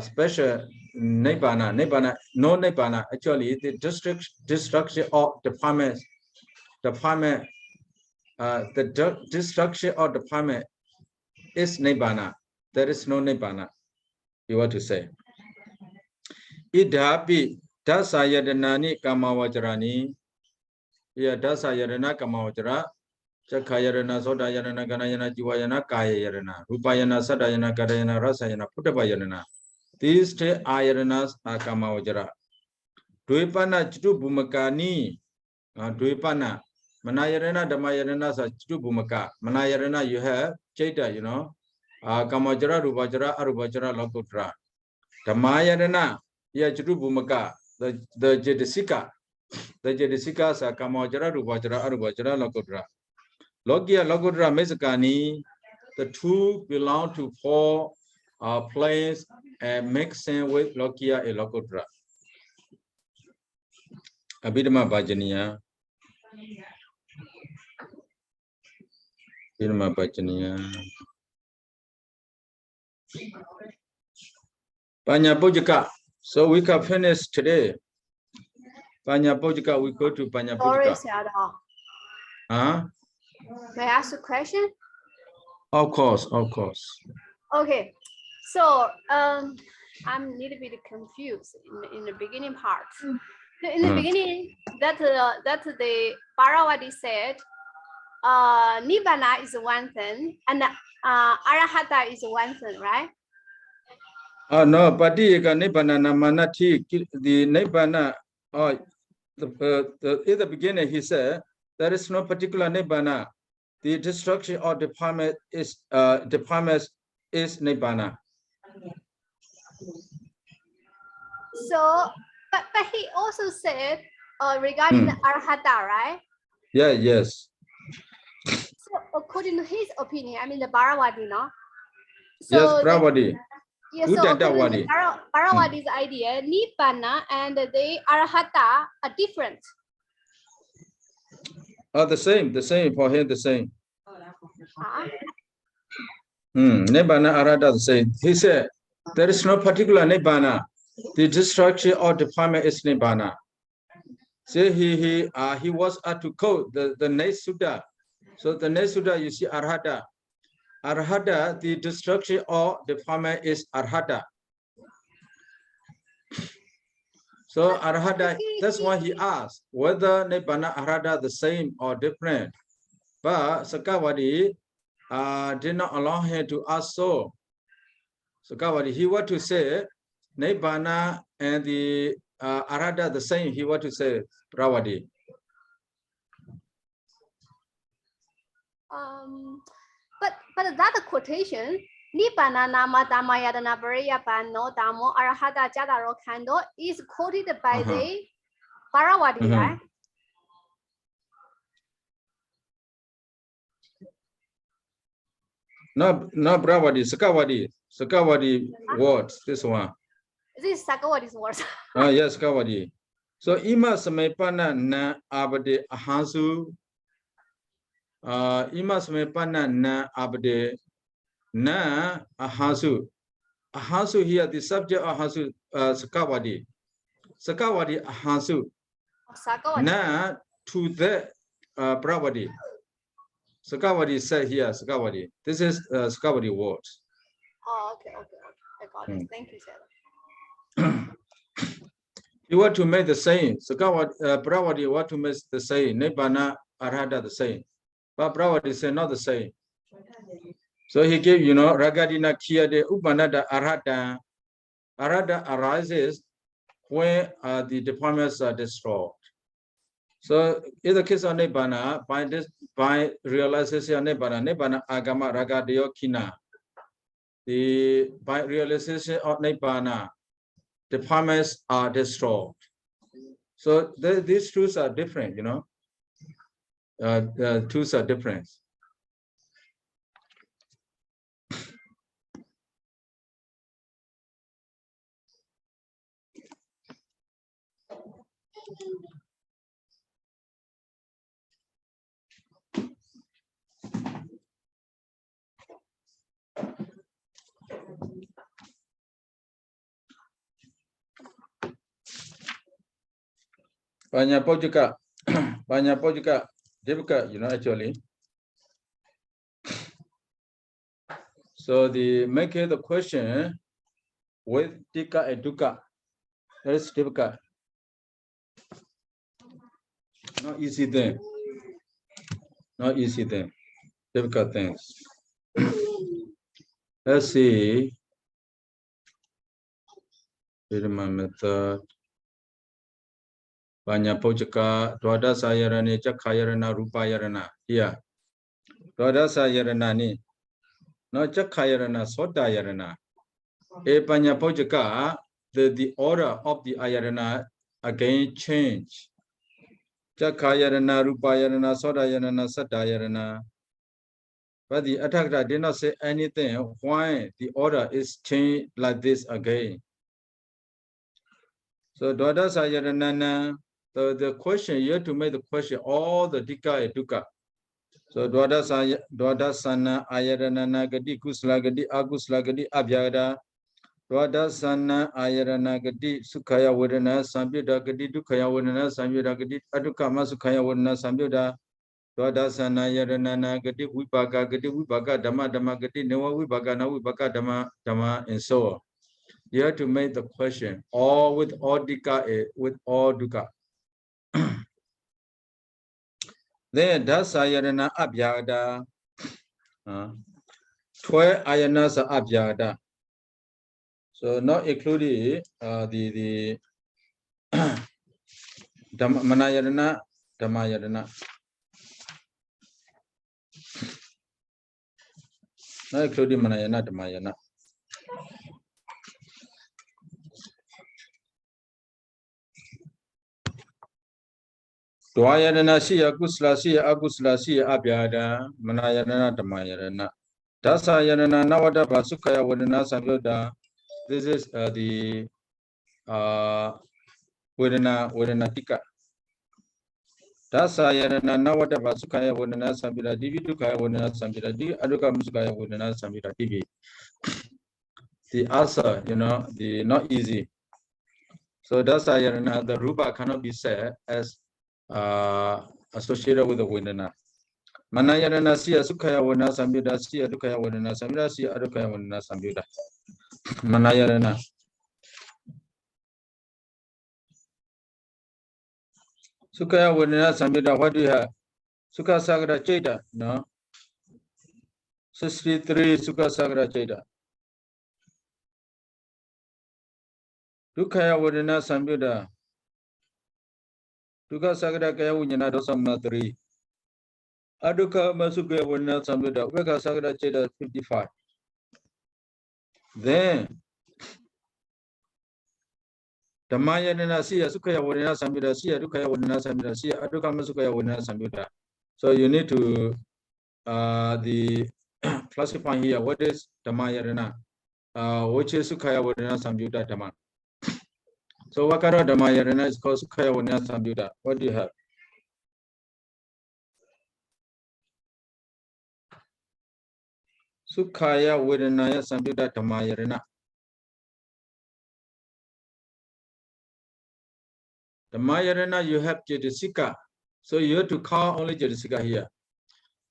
Speaker 1: special Nibbana, no Nibbana. Actually, the destruction of the destruction of the planet is Nibbana. There is no Nibbana, you want to say. Idhapi dasayadanani kamavajarani. Yeah, dasayadana kamavajara. Chakayarana, Sodayana, Ganayana, Jivayana, Kayayana, Rupayana, Sadayana, Kadayana, Rasayana, Puttabayana. These 3 ayaranas are kamavajara. Dvipana chitu bhumakani. Dvipana. Manayarana, Damayarana, chitu bhumaka. Manayarana, you have Chaita, Kamajara, Rupajara, Arupajara, Lokutra. Damayarana, yeah, chitu bhumaka. The Jedisika. The Jedisikas are Kamajara, Rupajara, Arupajara, Lokutra. Logia, Lokutra, Mezakani, the 2 belong to 4 planes and make sense with Logia and Lokutra. Abhidhammabhājanīyaṃ. Abhidhammabhājanīyaṃ. Pañhāpucchakaṃ. So we can finish today. Pañhāpucchakaṃ, we go to
Speaker 2: Sorry,
Speaker 1: Pañhāpucchakaṃ.
Speaker 2: Sayadaw.
Speaker 1: Huh?
Speaker 2: May I ask a question?
Speaker 1: Of course.
Speaker 2: Okay, so I'm a little bit confused in the beginning part. In the beginning, that the Parawadi said, Nibbana is one thing and Arahata is one thing, right?
Speaker 1: No, Padiyaka Nibbana Namanati, the Nibbana, in the beginning he said, there is no particular Nibbana. The destruction or department is Nibbana.
Speaker 2: So, but he also said regarding the Arahata, right?
Speaker 1: Yeah, yes.
Speaker 2: So according to his opinion, I mean the Parawadi, no? So
Speaker 1: Yes, Parawadi.
Speaker 2: Yeah, so according to Parawadi's idea, Nibbana and the Arahata are different.
Speaker 1: The same for him, the same.
Speaker 3: Nibbana Arahata the same.
Speaker 1: He said, there is no particular Nibbana. The destruction or defilement is Nibbana. See, he was to quote the next Sutta. So the next Sutta, you see Arahata. Arahata, the destruction or defilement is Arahata. So Arahata, that's why he asked whether Nibbana Arahata the same or different. But Sakawadi did not allow him to ask so. Sakawadi, he was to say Nibbana and the Arahata the same. He was to say Parawadi.
Speaker 2: But that quotation, Nibbana nama damayadana variyapano damo arahata jadaro kando, is quoted by the Parawadi, right?
Speaker 1: No, Parawadi, Sakawadi words, this one.
Speaker 2: This is Sakawadi's words.
Speaker 1: Yes, Sakawadi. So ima samepana na abade ahansu. Ima samepana na abade na ahasu. Ahasu here, the subject ahasu sakawadi. Sakawadi ahasu.
Speaker 2: Sakawadi.
Speaker 1: Na to the pravadi. Sakawadi said here, Sakawadi. This is Sakawadi words.
Speaker 2: Oh, okay. I got it. Thank you, sir.
Speaker 1: You want to make the same. Sakawadi, Pravadi want to make the same. Nibbana, Arhata the same. But Pravadi said not the same. So he gave, Ragadina Kiyade Upanada Arhata. Arhata arises when the departments are destroyed. So in the case of Nibbana, by realization of Nibbana Agama Ragadio Kina. By realization of Nibbana, departments are destroyed. So these truths are different, the truths are different. Pañhāpucchakaṃ, Vibhaṅga, actually. So the making the question with tika and dukkha, that is difficult. Not easy thing. Not easy thing. Difficult things. Let's see. Abhidhamma method. Pañhāpucchakaṃ, Dvadasayarane, Cakkayarana, Rupayarana. Here. Dvadasayarana ni. No Cakkayarana, Sodayarana. Pañhāpucchakaṃ, the order of the ayarana again change. Cakkayarana, Rupayarana, Sodayarana, Sadayarana. But the Athakata did not say anything why the order is changed like this again. So Dvadasayarana, the question, you have to make the question, all the tika and dukkha. So Dvadasana ayarana gadi kusla gadi agusla gadi abhyada. Dvadasana ayarana gadi sukhaya vedana samyuddha gadi dukkhaya vedana samyuddha gadi adukkhama sukhaya vedana samyuddha. Dvadasana ayarana gadi vibhaṅga gadi vibhaṅga dhamma gadi neva vibhaṅga na vibhaṅga dhamma and so on. You have to make the question, all with all tika, with all dukkha. Then dasayarana abhyada. 12 ayanas are abhyada. So not including the manayarana, dhammayarana. Not including manayana, dhammayana. Dvayarana siya kusla siya agusla siya abhyada manayarana dhammayarana. Dasayarana nawada basukaya vedana samyuddha. This is the vedana tika. Dasayarana nawada basukaya vedana samyuddha divi dukkaya vedana samyuddha divi adukkhama sukaya vedana samyuddha divi. The answer, the not easy. So dasayarana, the rupa cannot be said as associated with the vedana. Manayarana siya sukhaya vedana samyuddha siya dukkhaya vedana samyuddha siya adukkhaya vedana samyuddha. Manayarana. Sukhaya vedana samyuddha, what do you have? Sukha sagra chaita, no? 63 sukha sagra chaita. Dukkhaya vedana samyuddha. Dukha sagra kaya vijnana dosamma 3. Adukkhama sukhaya vedana samyuddha. Upekha sagra chaita 55. Then dhammayarana siya sukhaya vedana samyuddha siya dukkhaya vedana samyuddha siya adukkhama sukhaya vedana samyuddha. So you need to the classify here what is dhammayarana, which is sukhaya vedana samyuddha dhamma. So what kind of dhammayarana is called sukhaya vedana samyuddha? What do you have? Sukhaya Vedanaya Samyutta Dhammayarana. Dhammayarana, you have Cetasika. So you have to call only Cetasika here.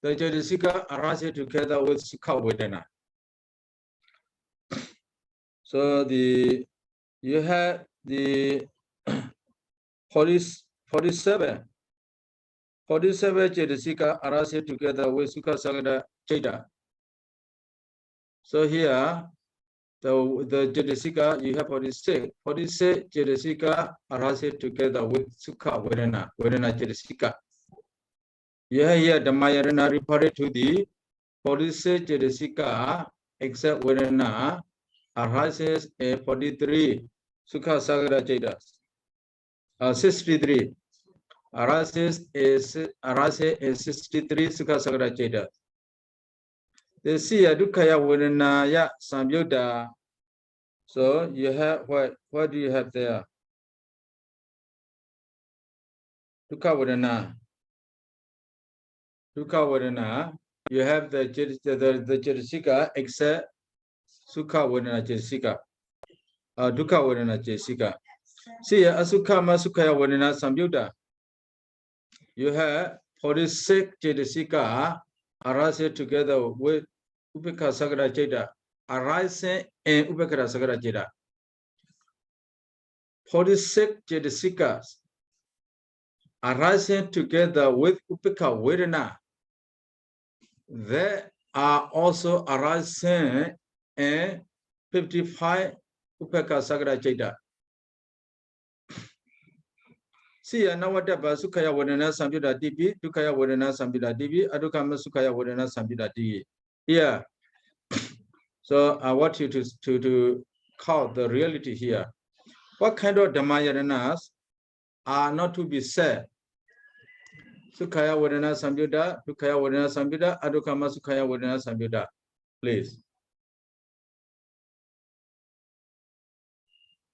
Speaker 1: The Cetasika arises together with Sukha Vedana. So you have the 47 Cetasika arises together with Sukha Sagada Chaita. So here the Cetasika you have 46 Cetasika arises together with Sukha Vedana Cetasika. You have here Dhammayarana referred to the 46 Cetasika except Vedana arises a 43 Sukha Sagara Chaitas. 63 arises a 63 Sukha Sagara Chaitas. The Siya Dukkaya Vedanaya Samyutta. So you have what do you have there? Dukkha Vedana. Dukkha Vedana. You have the Cetasika except Sukha Vedana Cetasika. Dukkha Vedana Cetasika. See, Asukha Masukaya Vedana Samyutta. You have 46 Cetasika arising together with Upekha Sagara Chaita. Arising and Upekha Sagara Chaita. 46 Cetasikas arising together with Upekha Vedana. They are also arising and 55 Upekha Sagara Chaita. See, Nawatapa Sukhaya Vedana Samyutta Dipi, Dukkaya Vedana Samyutta Dipi, Adukama Sukhaya Vedana Samyutta Dipi. Here. So I want you to call the reality here. What kind of Dhammayaranas are not to be said? Sukhaya Vedana Samyutta, Dukkaya Vedana Samyutta, Adukama Sukhaya Vedana Samyutta. Please.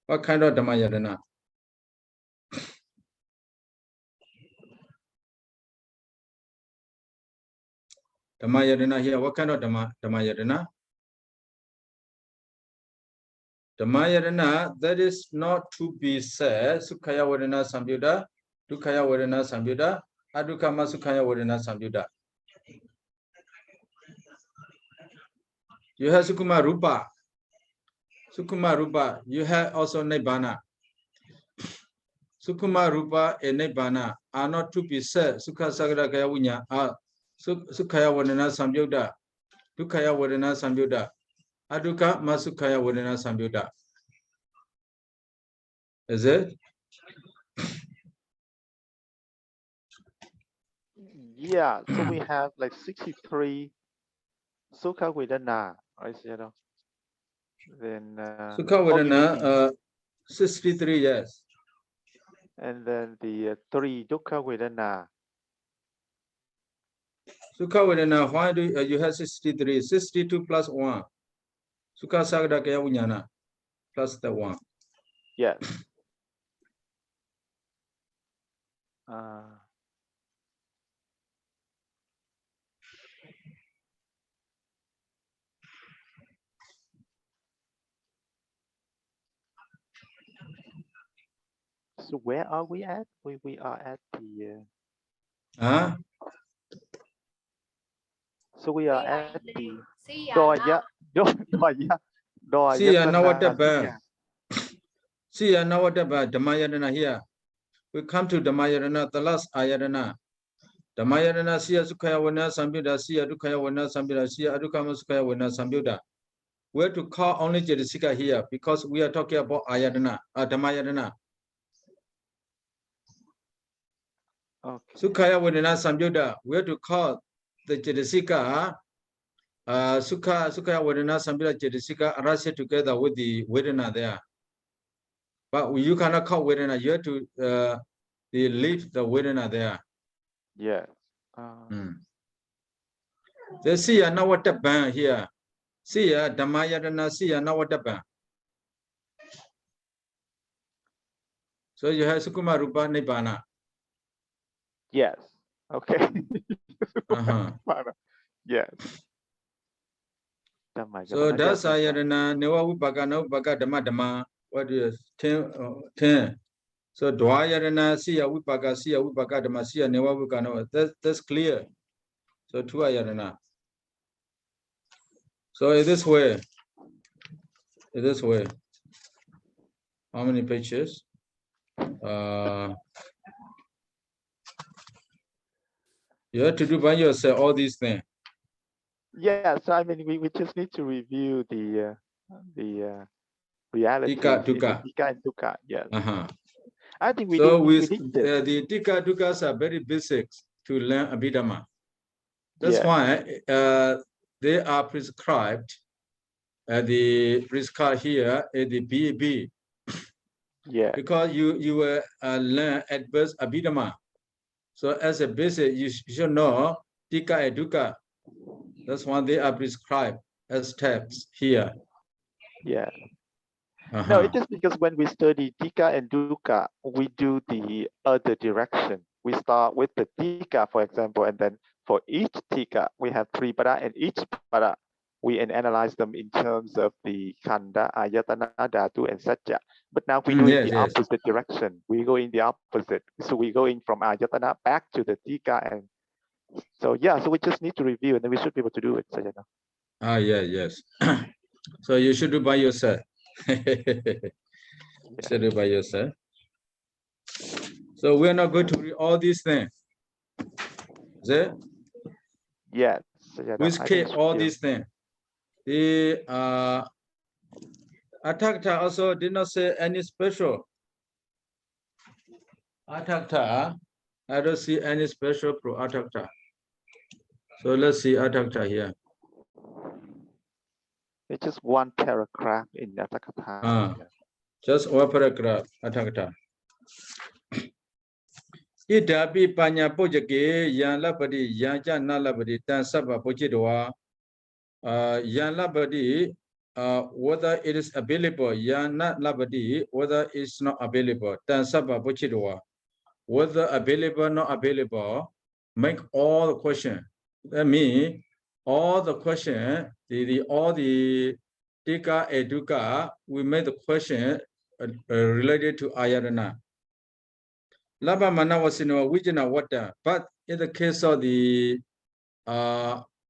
Speaker 1: What kind of Dhammayarana? Dhammayarana here, what kind of Dhammayarana? Dhammayarana that is not to be said, Sukhaya Vedana Samyutta, Dukkaya Vedana Samyutta, Adukama Sukhaya Vedana Samyutta. You have Sukkuma Rupa. Sukkuma Rupa, you have also Nibbana. Sukkuma Rupa and Nibbana are not to be said, Sukha Sagara Kaya Vinya, Sukhaya Vedana Samyutta, Dukkaya Vedana Samyutta, Aduka Masukhaya Vedana Samyutta. Is it?
Speaker 3: Yeah, so we have like 63 Sukha Vedana, right, Sayadaw? Then
Speaker 1: Sukha Vedana, 63, yes.
Speaker 3: and then the 3 Dukkha Vedana.
Speaker 1: Sukha Vedana, why do you have 63? 62 plus 1. Sukha Sagara Kaya Vinyana plus the 1.
Speaker 3: Yes. So where are we at? We are at the. So we are at the. Doya.
Speaker 1: See, now what about? See, now what about Dhammayarana here? We come to Dhammayarana, the last Ayatana. Dhammayarana, Siya Sukhaya Vedana Samyutta, Siya Dukkaya Vedana Samyutta, Siya Adukama Sukhaya Vedana Samyutta. We have to call only Cetasika here because we are talking about Ayatana, Dhammayarana.
Speaker 3: Okay.
Speaker 1: Sukhaya Vedana Samyutta, we have to call the Cetasika, Sukhaya Vedana Samyutta Cetasika arises together with the Vedana there. But you cannot call Vedana, you have to leave the Vedana there.
Speaker 3: Yes.
Speaker 1: They see now what the ban here. See Dhammayarana, see now what the ban. So you have Sukkuma Rupa Nibbana.
Speaker 3: Yes. Okay. Yes.
Speaker 1: So that's ayarana newa vibhaga no vibhaga dhamma dhamma. What do you 10? So dvayarana siya vibhaga dhamma siya newa vibhaga no. That's clear. So two ayarana. So in this way. How many pages? You have to do by yourself all these things.
Speaker 3: Yeah, so I mean, we just need to review the reality.
Speaker 1: Tika, dukkha.
Speaker 3: Tika and dukkha, yes. I think we
Speaker 1: so
Speaker 3: need
Speaker 1: this. The tika dukkhas are very basic to learn Abhidhamma. That's why they are prescribed. The prescribed here is the BAB.
Speaker 3: Yeah.
Speaker 1: Because you will learn at first Abhidhamma. So as a basic, you should know tika and dukkha. That's why they are prescribed as steps here.
Speaker 3: Yeah. No, it is because when we study tika and dukkha, we do the other direction. We start with the tika, for example, and then for each tika, we have 3 pada, and each pada, we analyze them in terms of the khanda, ayatana, dhatu, and satya. But now we do it in the opposite direction. We go in the opposite. So we go in from ayatana back to the tika, and so so we just need to review, and then we should be able to do it. Sayadaw.
Speaker 1: Yes. So you should do by yourself. Should do by yourself. So we're not going to read all these things. Is it?
Speaker 3: Yes.
Speaker 1: We skip all these things. The Atakta also did not say any special. Atakta, I don't see any special pro Atakta. So let's see Atakta here.
Speaker 3: It's just one paragraph in Atakta.
Speaker 1: Just one paragraph, Atakta. Idapi pañhāpucchakaṃ yan labadi yan ja na labadi tan sabba pochidwa yan labadi whether it is available yan not labadi whether it's not available tan sabba pochidwa whether available not available make all the question. That means all the question all the tika and dukkha we made the question related to ayatana. Labha manavasino vijana vata, but in the case of the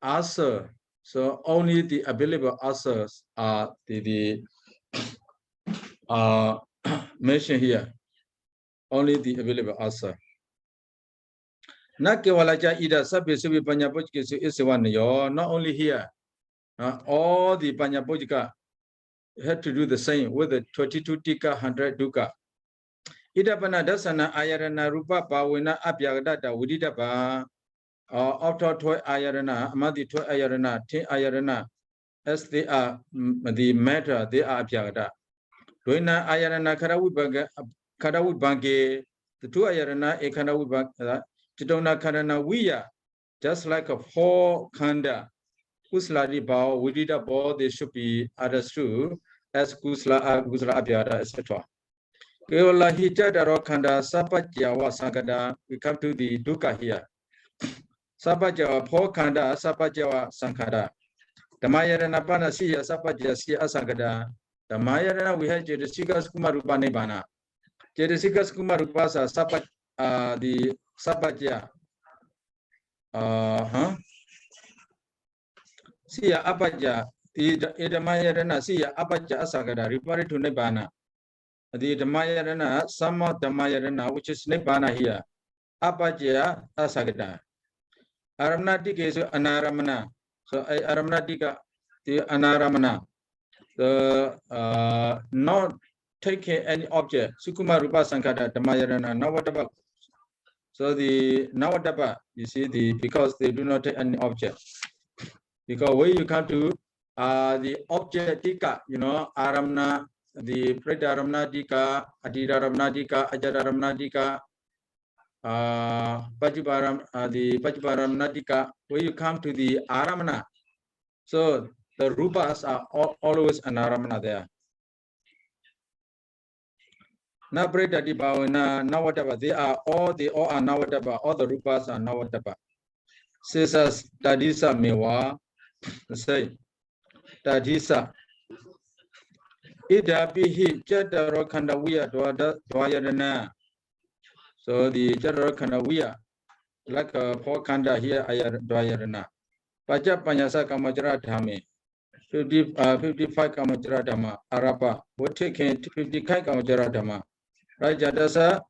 Speaker 1: answer, so only the available answers are the mentioned here. Only the available answer. Not only here. All the pañhāpucchakaṃ had to do the same with the 22 tika 100 dukkha. Idapana dasana ayarana rupa pawena abhyagadata udidapa after toy ayarana amadi toy ayarana tin ayarana as they are the matter they are abhyagada. Doina ayarana karawibhaṅge the two ayarana ekanawibhaṅga chitona karana wiya just like a 4 khanda kusladi bao udida bao they should be understood as kusla abhyagada etc. We come to the dukkha here. Sapajava po khanda sapajava sankhara. Dhamayarana pana siya sapajya siya asankara. Dhamayarana we have Jedasikas Kumarupa Nibbana. Jedasikas Kumarupasa sapaj the sapajya. Siya apajya the Dhamayarana siya apajya asankara referring to Nibbana. The Dhamayarana, sama Dhamayarana, which is Nibbana here. Apajya asagata. Aramnatika is anaramana. So aramnatika, the anaramana. The not taking any object. Sukuma rupa sankara Dhamayarana, Navatapa. So the Navatapa, you see, because they do not take any object. Because when you come to the object tika, aramna. The Pradaramnadika, Adidaramnadika, Ajadaramnadika, the Pajibaramnadika, where you come to the Aramana. So the Rupas are always an Aramana there. Na Predadibavana, Navatapa, they all are Navatapa, all the Rupas are Navatapa. Says Tadisa Mewa, say. Tadisa. Ida bihi Jataro Kandawiya Dwayadana. So the Jataro Kandawiya, like a four kanda here, Ayar Dwayadana. Paja Panyasa Kamajara Dhami. 55 Kamajara Dhamma, Arapa, would take 55 Kamajara Dhamma. Right, Jadasa,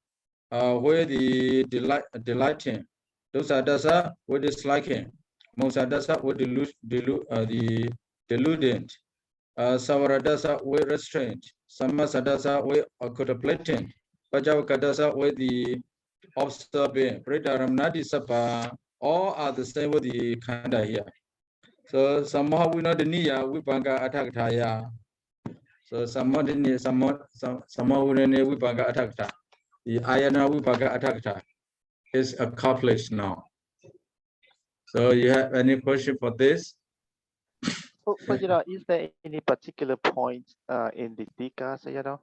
Speaker 1: where the delighting. Those are dasa with disliking. Mosadasa with the deludent. Savaradasa with restraint. Samasadasa with contemplating. Pajavakadasa with the observing. Pretaramnati Sapa, all are the same with the kanda here. So somehow we know the niya vibhaṅga atakataya. So somehow we know vibhaṅga atakata. The āyatanavibhaṅgo atakata is accomplished now. So you have any question for this?
Speaker 3: So Sayadaw, is there any particular point in the Tika, Sayadaw?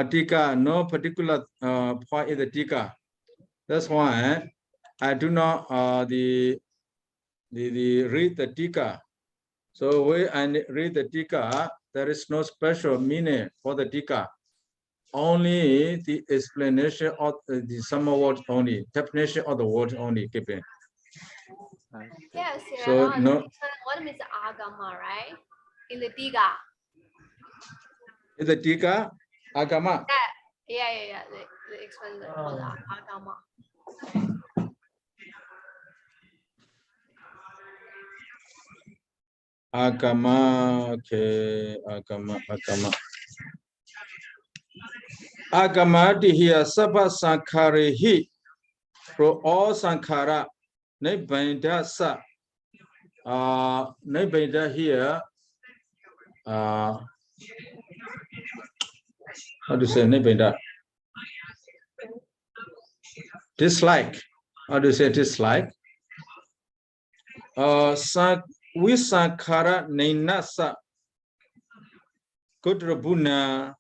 Speaker 1: Tika, no particular point in the Tika. That's why I do not read the Tika. So when I read the Tika, there is no special meaning for the Tika. Only the explanation of the some words only, definition of the words only given.
Speaker 2: Yes,
Speaker 1: So no.
Speaker 2: What means agama, right? In the Tika.
Speaker 1: In the Tika, agama.
Speaker 2: Yeah. They explain the agama.
Speaker 1: Agama, okay, agama. Agama dihiya sabha sankharehi pro all sankhara nibbanda sa nibbanda here how to say nibbanda? Dislike. How to say dislike? Visankhara nainasa kudrabuna.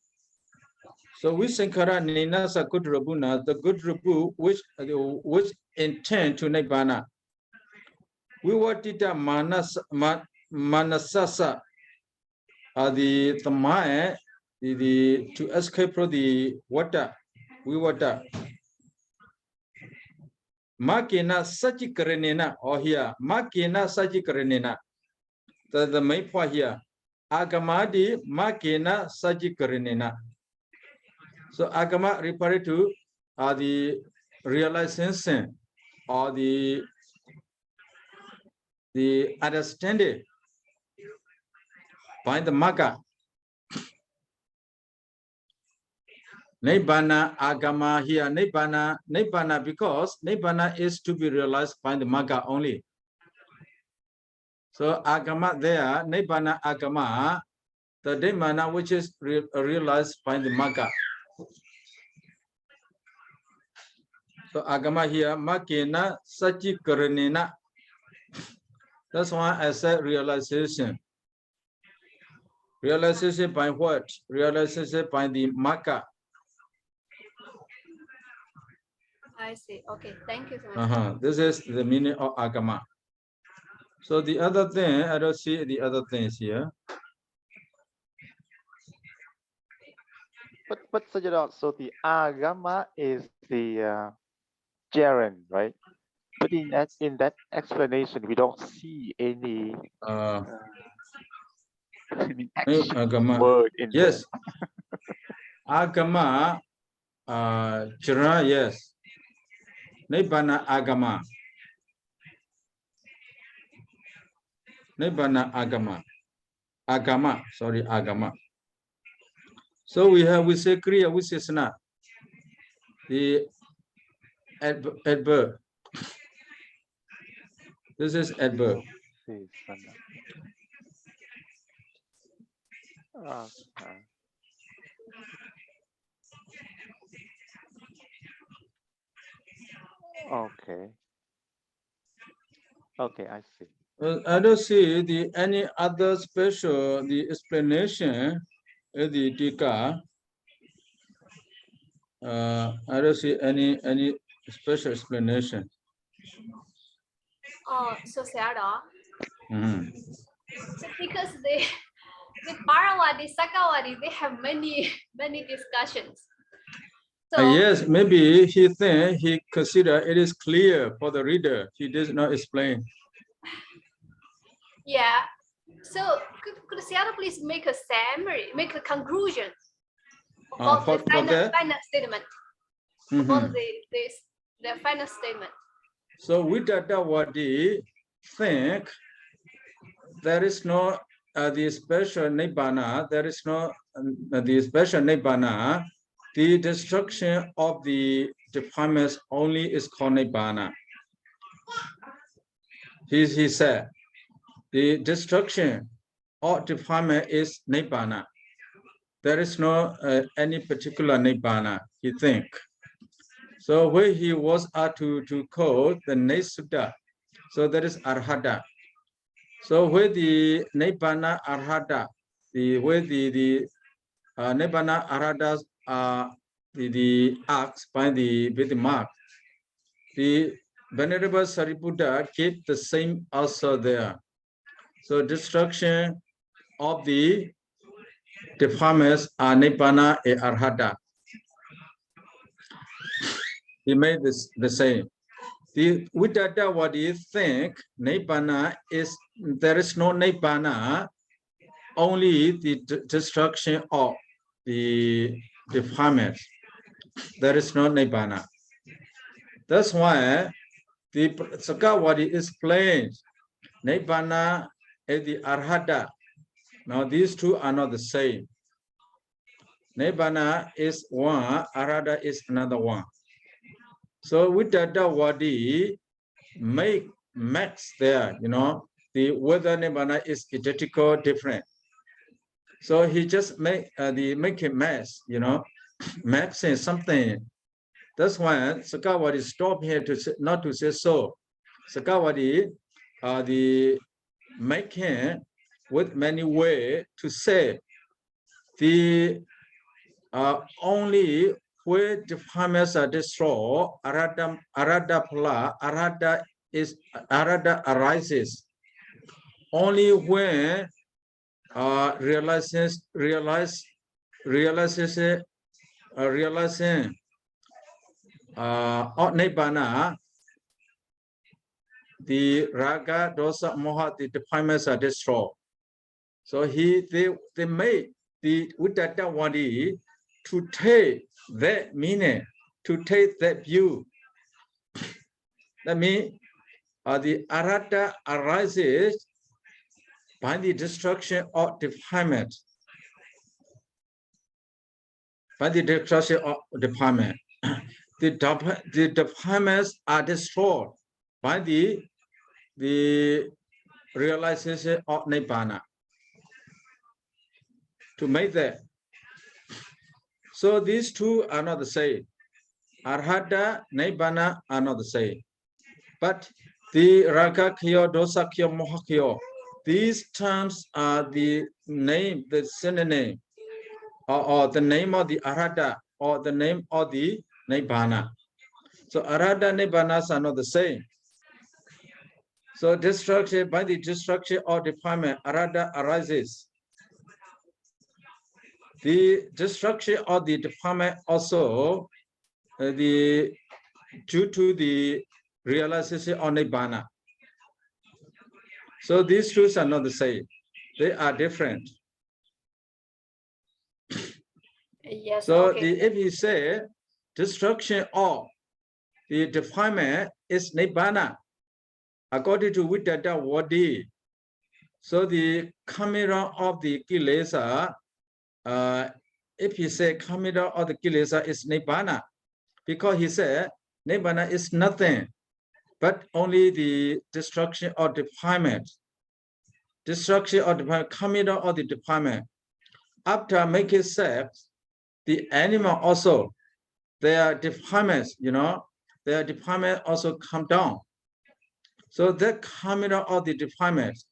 Speaker 1: So visankhara nainasa kudrabuna, the good rabu which intend to nibbana. Vivatita manasasa the mind to escape from the water. Vivata. Makena sachi karenena or here makena sachi karenena. The main point here. Agamadi makena sachi karenena. So agama referred to the realization or the understanding by the Magga. Nibbana agama here, Nibbana because Nibbana is to be realized by the Magga only. So agama there, Nibbana agama, the Nibbana which is realized by the Magga. So agama here, Makena Sachi Karanena. That's why I said realization. Realization by what? Realization by the Magga.
Speaker 2: I see. Okay, thank you so much.
Speaker 1: This is the meaning of agama. So the other thing, I don't see the other things here.
Speaker 3: But Sayadaw, so the agama is the gerund, right? But in that explanation, we don't see any
Speaker 1: agama
Speaker 3: word in
Speaker 1: yes.
Speaker 3: there.
Speaker 1: Agama, jara, yes. Nibbana agama. Nibbana agama. Agama, sorry, agama. So we say kriya, we say sana. The adverb. This is adverb.
Speaker 3: Okay, I see.
Speaker 1: I don't see any other special explanation in the Tika. I don't see any special explanation.
Speaker 2: So Sayadaw, So because they, with Parawadi, Sakawadi, they have many discussions. So
Speaker 1: Yes, maybe he consider it is clear for the reader. He does not explain.
Speaker 2: yeah. So could Sayadaw please make a summary, make a conclusion about
Speaker 1: For
Speaker 2: the final statement? About the final statement.
Speaker 1: So Vittadawadi think there is no the special nibbana, there is no the special nibbana, the destruction of the defilements only is called nibbana. He said the destruction of defilement is nibbana. There is no any particular nibbana, he think. So where he was to quote the next sutta, so that is arhata. So where the nibbana arhata, where the nibbana arhatas are the acts by with the mark, the Venerable Sariputta keep the same also there. So destruction of the defilements are nibbana e arhata. He made this the same. The Vittadawadi think nibbana is there is no nibbana, only the destruction of the defilements. There is no nibbana. That's why the Sakawadi explains nibbana is the arhata. Now these two are not the same. Nibbana is one, arhata is another one. So Vittadawadi makes there, the whether nibbana is identical different. So he just make a mess, maxing something. That's why Sakawadi stop here to say, not to say so. Sakawadi the making with many way to say the only where defilements are destroyed, arhata arises only when realizing nibbana, the raga, dosa, moha, the defilements are destroyed. So they made the Vittadawadi to take that meaning, to take that view. That means the arhata arises by the destruction of defilement. By the destruction of defilement. The defilements are destroyed by the realization of nibbana. To make that. So these two are not the same. Arhata, nibbana are not the same. But the raga kyo, dosa kyo, moha kyo, these terms are the name, the synonym, or the name of the arhata, or the name of the nibbana. So arhata, nibbanas are not the same. So destruction, by the destruction of defilement, arhata arises. The destruction of the defilement also due to the realization of nibbana. So these two are not the same. They are different.
Speaker 2: Yes.
Speaker 1: So
Speaker 2: okay.
Speaker 1: if you say destruction of the defilement is nibbana, according to Vittadawadi, so the coming down of the kilesa, if you say coming down of the kilesa is nibbana, because he said nibbana is nothing but only the destruction of defilement. Destruction of defilement, coming down of the defilement. After making sex, the animal also, their defilements, their defilement also come down. So that coming down of the defilements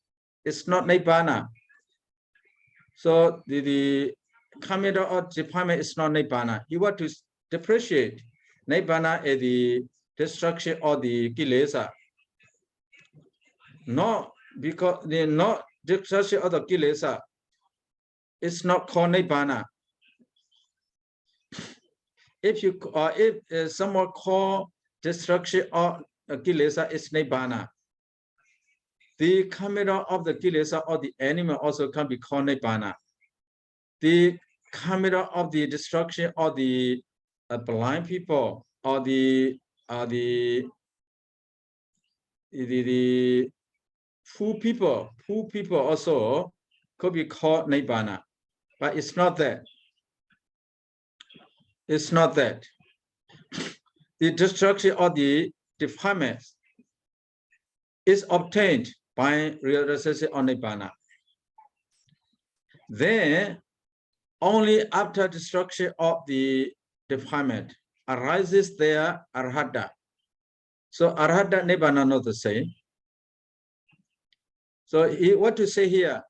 Speaker 1: is not nibbana. So the coming down of defilement is not nibbana. You want to depreciate nibbana is the destruction of the kilesa. Not because they not destruction of the kilesa is not called nibbana. If someone call destruction of kilesa is nibbana, the coming out of the kilesa or the animal also can be called nibbana. The coming out of the destruction of the blind people or the poor people also could be called nibbana, but it's not that. It's not that. The destruction of the defilement is obtained by realization of nibbana. Then, only after destruction of the defilement arises their arhata. So arhata nibbana not the same. So what to say here?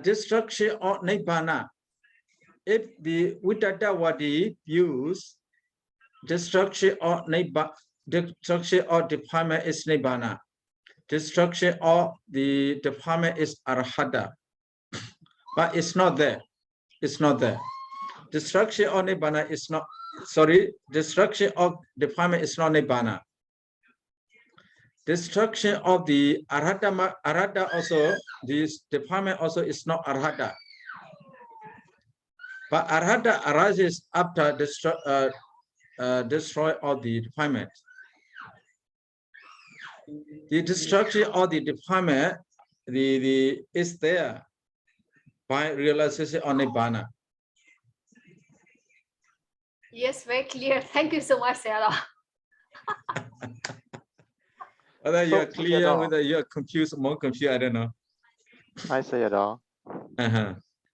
Speaker 1: Destruction of nibbana. If the Vittadavadi views destruction of defilement is nibbana, destruction of the defilement is arhata, but it's not there. It's not there. Destruction of nibbana is not. Sorry, destruction of defilement is not nibbana. Destruction of the arhata also, this defilement also is not arhata. But arhata arises after destroy all the defilement. The destruction of the defilement is there by realization of nibbana.
Speaker 2: Yes, very clear. Thank you so much, Sayadaw.
Speaker 1: Whether you're
Speaker 3: So,
Speaker 1: clear,
Speaker 3: Sayadaw.
Speaker 1: whether you're confused, more confused, I don't know.
Speaker 3: Hi, Sayadaw.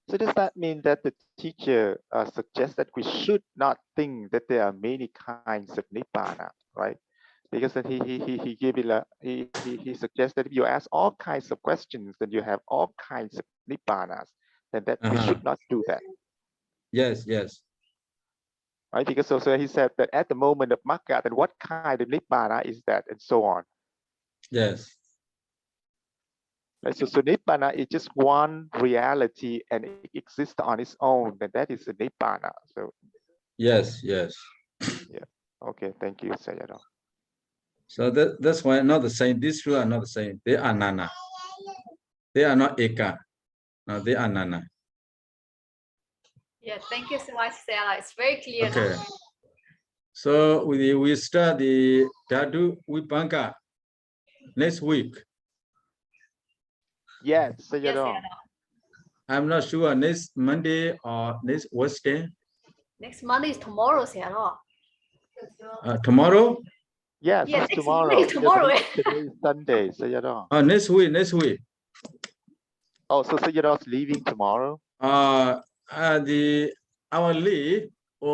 Speaker 3: So does that mean that the teacher suggests that we should not think that there are many kinds of nibbana, right? Because that he gave it he suggests that if you ask all kinds of questions, then you have all kinds of nibbanas, then that we should not do that.
Speaker 1: Yes, yes.
Speaker 3: Right? Because so he said that at the moment of Magga, then what kind of nibbana is that, and so on.
Speaker 1: Yes.
Speaker 3: Right? So nibbana is just one reality and it exists on its own, and that is a nibbana. So
Speaker 1: yes, yes.
Speaker 3: Yeah. Okay, thank you, Sayadaw.
Speaker 1: So that's why not the same. These two are not the same. They are nana. They are not eka. No, they are nana.
Speaker 2: Yeah, thank you so much, Sayadaw. It's very clear.
Speaker 1: Okay. So we start the Dhatu Vibhaṅga next week.
Speaker 3: Yes,
Speaker 2: Yes,
Speaker 3: Sayadaw.
Speaker 2: Sayadaw.
Speaker 1: I'm not sure next Monday or next Wednesday.
Speaker 2: Next Monday is tomorrow, Sayadaw.
Speaker 1: Tomorrow?
Speaker 3: Yes,
Speaker 2: Yes,
Speaker 3: it's
Speaker 2: next
Speaker 3: tomorrow.
Speaker 2: Monday is tomorrow.
Speaker 3: Today is Sunday, Sayadaw.
Speaker 1: Next week. Next week.
Speaker 3: Oh, so Sayadaw's leaving tomorrow?
Speaker 1: Our leave